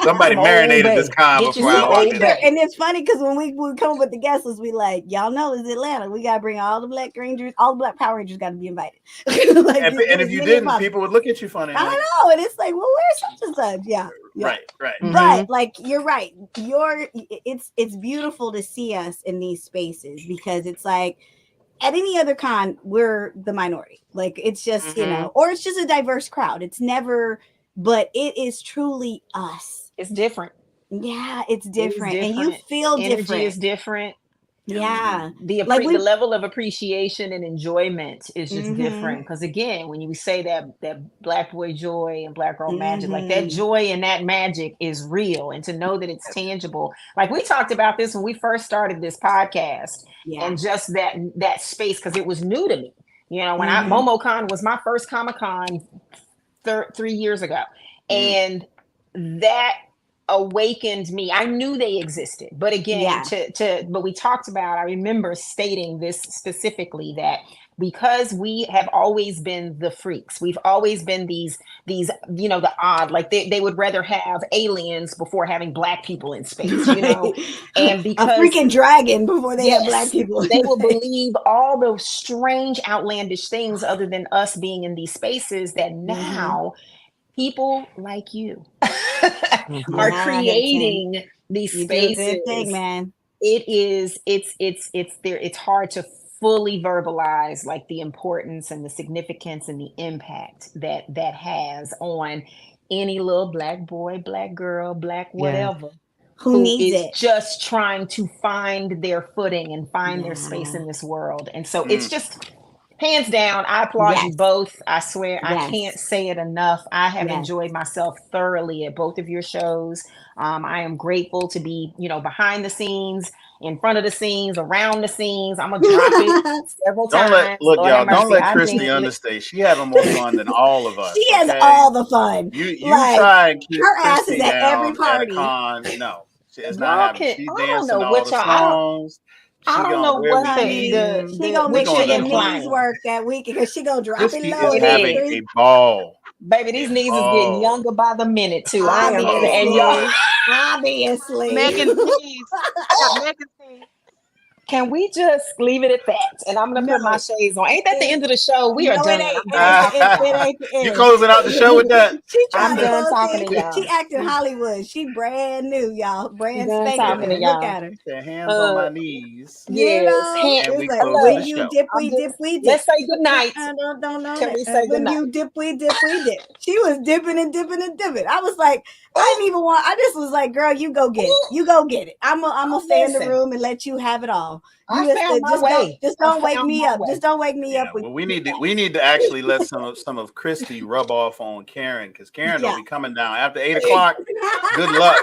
Somebody marinated this con before I walked in. And it's funny because when we come up with the guest list, we like, y'all know it's Atlanta. We gotta bring all the Black Rangers, all the Black Power Rangers got to be invited. Like, and if you didn't, people would look at you funny. I know, and it's like, well, where's such and such? Yeah. Right. But like, you're right. It's beautiful to see us in these spaces because it's like, at any other con, we're the minority. Like it's just, you know, or it's just a diverse crowd. It's never, but it is truly us. It's different. Yeah, it's different. And you feel different. Energy is different. Yeah. The level of appreciation and enjoyment is just different. Because again, when you say that Black boy joy and Black girl magic, like that joy and that magic is real. And to know that it's tangible. Like we talked about this when we first started this podcast. Yeah. And just that space, because it was new to me. You know, when MomoCon was my first Comic-Con 3 years ago. And that awakened me. I knew they existed, but again, but we talked about, I remember stating this specifically, that because we have always been the freaks, we've always been these, you know, the odd, like they would rather have aliens before having Black people in space, you know, and because a freaking dragon before they have Black people, they will believe all those strange, outlandish things other than us being in these spaces that now people like you are creating these spaces. Man. It's hard to fully verbalize like the importance and the significance and the impact that has on any little Black boy, Black girl, Black whatever who needs it, just trying to find their footing and find their space in this world. And so it's just hands down, I applaud you both. I swear, I can't say it enough. I have enjoyed myself thoroughly at both of your shows. I am grateful to be, you know, behind the scenes, in front of the scenes, around the scenes. I'm gonna drop it several times. Don't let Christi understate. She having more fun than all of us. She has all the fun. You like, try and keep her ass Christi is at every party. No, it's not happening. She's dancing to all the songs. I don't know what she gonna make sure your knees work that week because she gonna drop it low. Is having a ball. Baby, these knees is getting younger by the minute too. Obviously. Megan's knees. Can we just leave it at that? And I'm gonna put my shades on. Ain't that the end of the show? We are done. You closing out the show with that? I'm done talking to y'all. She acting Hollywood. She brand new, y'all. Brand spanking. Look at her. Hands on my knees. Yes. And we like, close when the you show. dip, we dip, we dip. Let's say good night. Don't know. Can we say good night? When you dip, we dip, we dip. She was dipping and dipping and dipping. I was like, I didn't even want. I just was like, girl, you go get it. You go get it. I'm gonna stay in the room and let you have it all. Just don't wake me up. Just don't wake me up. Well, we need to actually let some of Christi rub off on Karen, because Karen will be coming down after 8 o'clock. Good luck.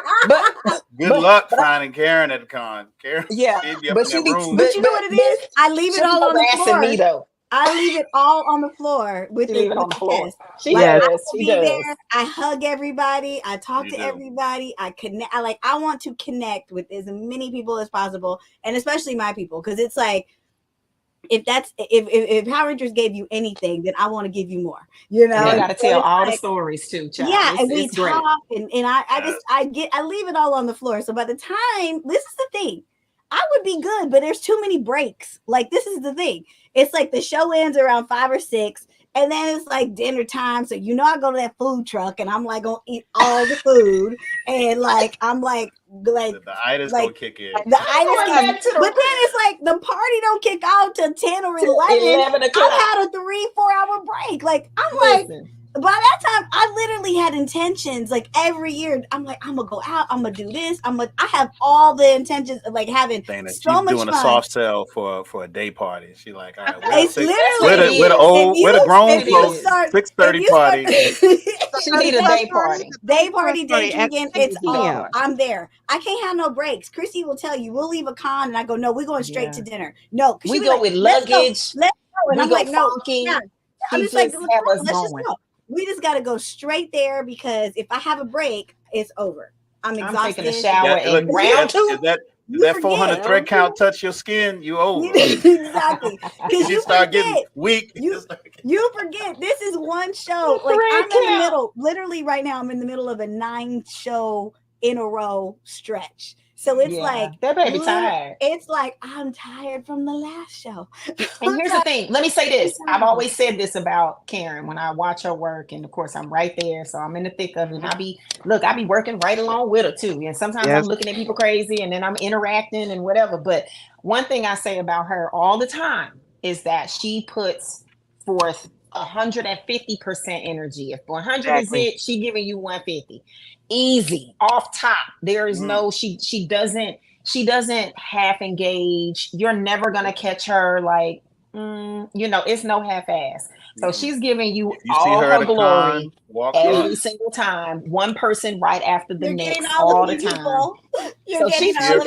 Good luck finding Karen at the con. Karen, but you know what it is? I leave it all on the floor. Me, though. I leave it all on the floor with it on the floor. She does. I hug everybody. I talk to everybody. I connect. I want to connect with as many people as possible, and especially my people, because it's like, if Power Rangers gave you anything, then I want to give you more. You know, I got to tell all the stories too, child. Yeah, and we talk, and I leave it all on the floor. So by the time, this is the thing, I would be good, but there's too many breaks. Like, this is the thing. It's like the show ends around 5 or 6, and then it's like dinner time. So I go to that food truck, and I'm like gonna eat all the food, and like I'm like the itis gonna kick in. The itis, but then it's like the party don't kick out till 10 or 11. O'clock. I've had a 3-4 hour break. Like I'm like, by that time, I literally had intentions. Like every year, I'm like, I'm gonna go out. I'm gonna do this. I have all the intentions of like having Dana, so she's much doing fun. a soft sell for a day party. She like, all right, It's literally where the grown folks start 6:30 party. She need a day party. Day party, day drinking. It's p.m. I'm there. I can't have no breaks. Christy will tell you, we'll leave a con, and I go, no, we're going straight to dinner. No, we go with luggage. Let's go. And we I'm go like, no. funky. Yeah. I'm She just like, just have us let's just going. go. We just got to go straight there because if I have a break, it's over. I'm exhausted. I'm taking a shower and round two. If that 400 thread count touch your skin, you over. Exactly. Because you start getting weak. You forget this is one show. Like I'm in the middle. Literally right now, I'm in the middle of a 9-show in a row stretch. So it's like that baby tired. It's like I'm tired from the last show. And here's the thing. Let me say this. I've always said this about Karen when I watch her work, and of course I'm right there, so I'm in the thick of it. And I be working right along with her too. And sometimes I'm looking at people crazy, and then I'm interacting and whatever. But one thing I say about her all the time is that she puts forth 150% energy. If 100 is it, she giving you 150. Easy off top. There is no she doesn't half engage. You're never gonna catch her like it's no half ass. So she's giving you all her glory every single time. One person right after the next all the time. So she does.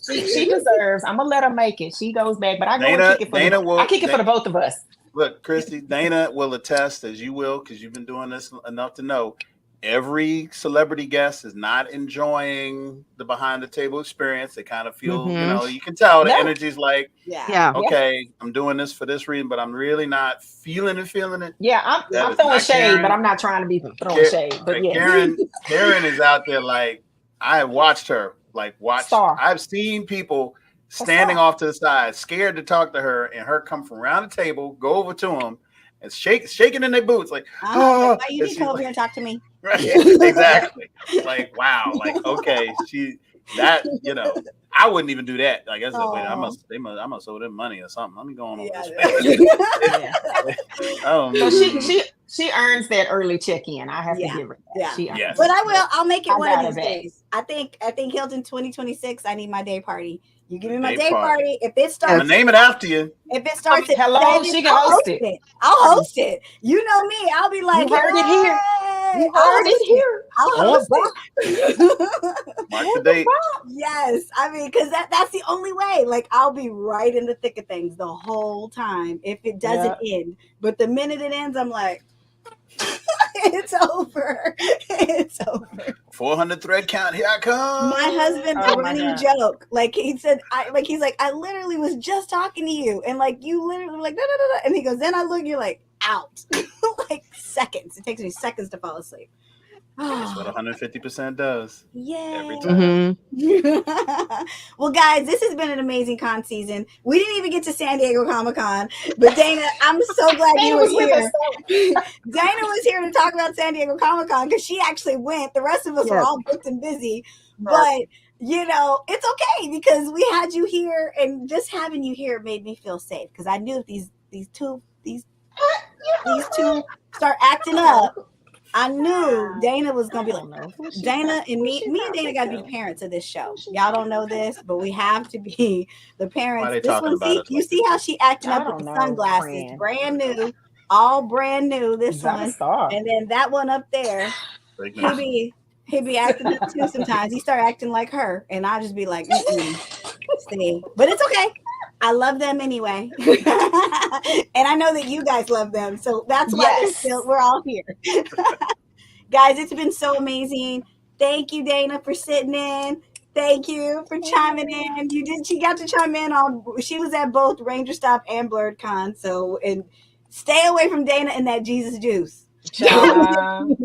She deserves. I'm gonna let her make it. She goes back, but I go and kick it I kick it for the both of us. Look, Christy, Dana will attest, as you will, because you've been doing this enough to know. Every celebrity guest is not enjoying the behind the table experience. They kind of feel, you can tell the energy's like, okay, I'm doing this for this reason, but I'm really not feeling it. Yeah, I'm throwing shade, but I'm not trying to be throwing shade. But Karen is out there like, I watched her, I've seen people standing off to the side, scared to talk to her, and her come from around the table, go over to them, and shaking in their boots, like, why you need to come over here and talk to me? Right, exactly. Like, wow, like, okay, I wouldn't even do that. Like, I said, wait, I must owe them money or something. Let me go on over this. So she earns that early check-in. I have to give her that. Yeah. But I'll make it one of these days. I think Hilton 2026, I need my day party. You give me my day party. If it starts, I'm gonna name it after you. If it starts at she can host it. I'll host it. You know me. I'll be like, you heard it here. You heard it here. I'll host it. Mark the date. Yes, I mean, because that's the only way. Like, I'll be right in the thick of things the whole time if it doesn't end. But the minute it ends, I'm like, it's over. It's over. 400 thread count. Here I come. My husband's a running joke. Like he said, he's like, I literally was just talking to you, and like you literally were like, da, da, da, da. And he goes, then I look, you're like out, like seconds. It takes me seconds to fall asleep. That's what 150% does. Yeah. Every time. Well, guys, this has been an amazing con season. We didn't even get to San Diego Comic-Con, but Dana, I'm so glad you were here. Dana was here to talk about San Diego Comic-Con because she actually went. The rest of us were all booked and busy, but it's okay because we had you here, and just having you here made me feel safe because I knew if these two start acting up, I knew Dana was gonna be like, Dana and me and Dana gotta be the parents of this show. Y'all don't know this, but we have to be the parents. This one, you see how she acting up with the sunglasses, brand new, all brand new. This one, and then that one up there, he be acting up too sometimes. He start acting like her, and I just be like, see, but it's okay. I love them anyway. And I know that you guys love them. So that's why we're all here. Guys, it's been so amazing. Thank you, Dana, for sitting in. Thank you for chiming in. She got to chime in she was at both Rangerstop and Blerd Con. So, and stay away from Dana and that Jesus juice. Them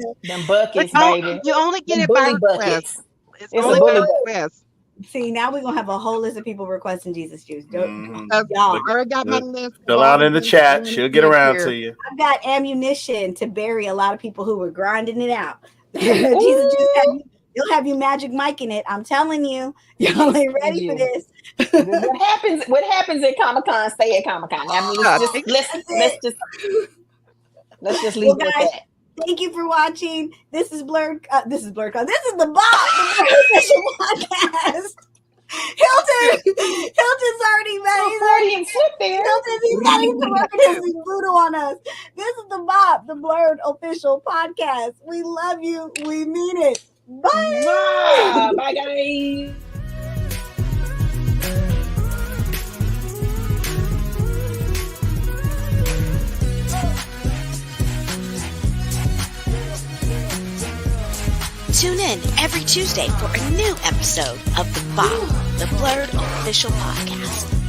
buckets, baby. You only get it by request. It's only by request. See, now we're gonna have a whole list of people requesting Jesus juice. Y'all, I already got my list. Fill out in the chat. She'll get around to you. I've got ammunition to bury a lot of people who were grinding it out. Jesus juice, you'll have you Magic Mike in it. I'm telling you, y'all ain't ready for this. What happens at Comic-Con? Stay at Comic-Con. I mean, let's just leave it at that. Thank you for watching. This is Blerd. This is Blerd. This is the BOP, the official podcast. Hilton's already ready. Freudian slip there. He's ready to work his voodoo on us. This is the BOP, the Blerd official podcast. We love you. We mean it. Bye. Bye, guys. Tune in every Tuesday for a new episode of the BOP, the Blerd Official Podcast.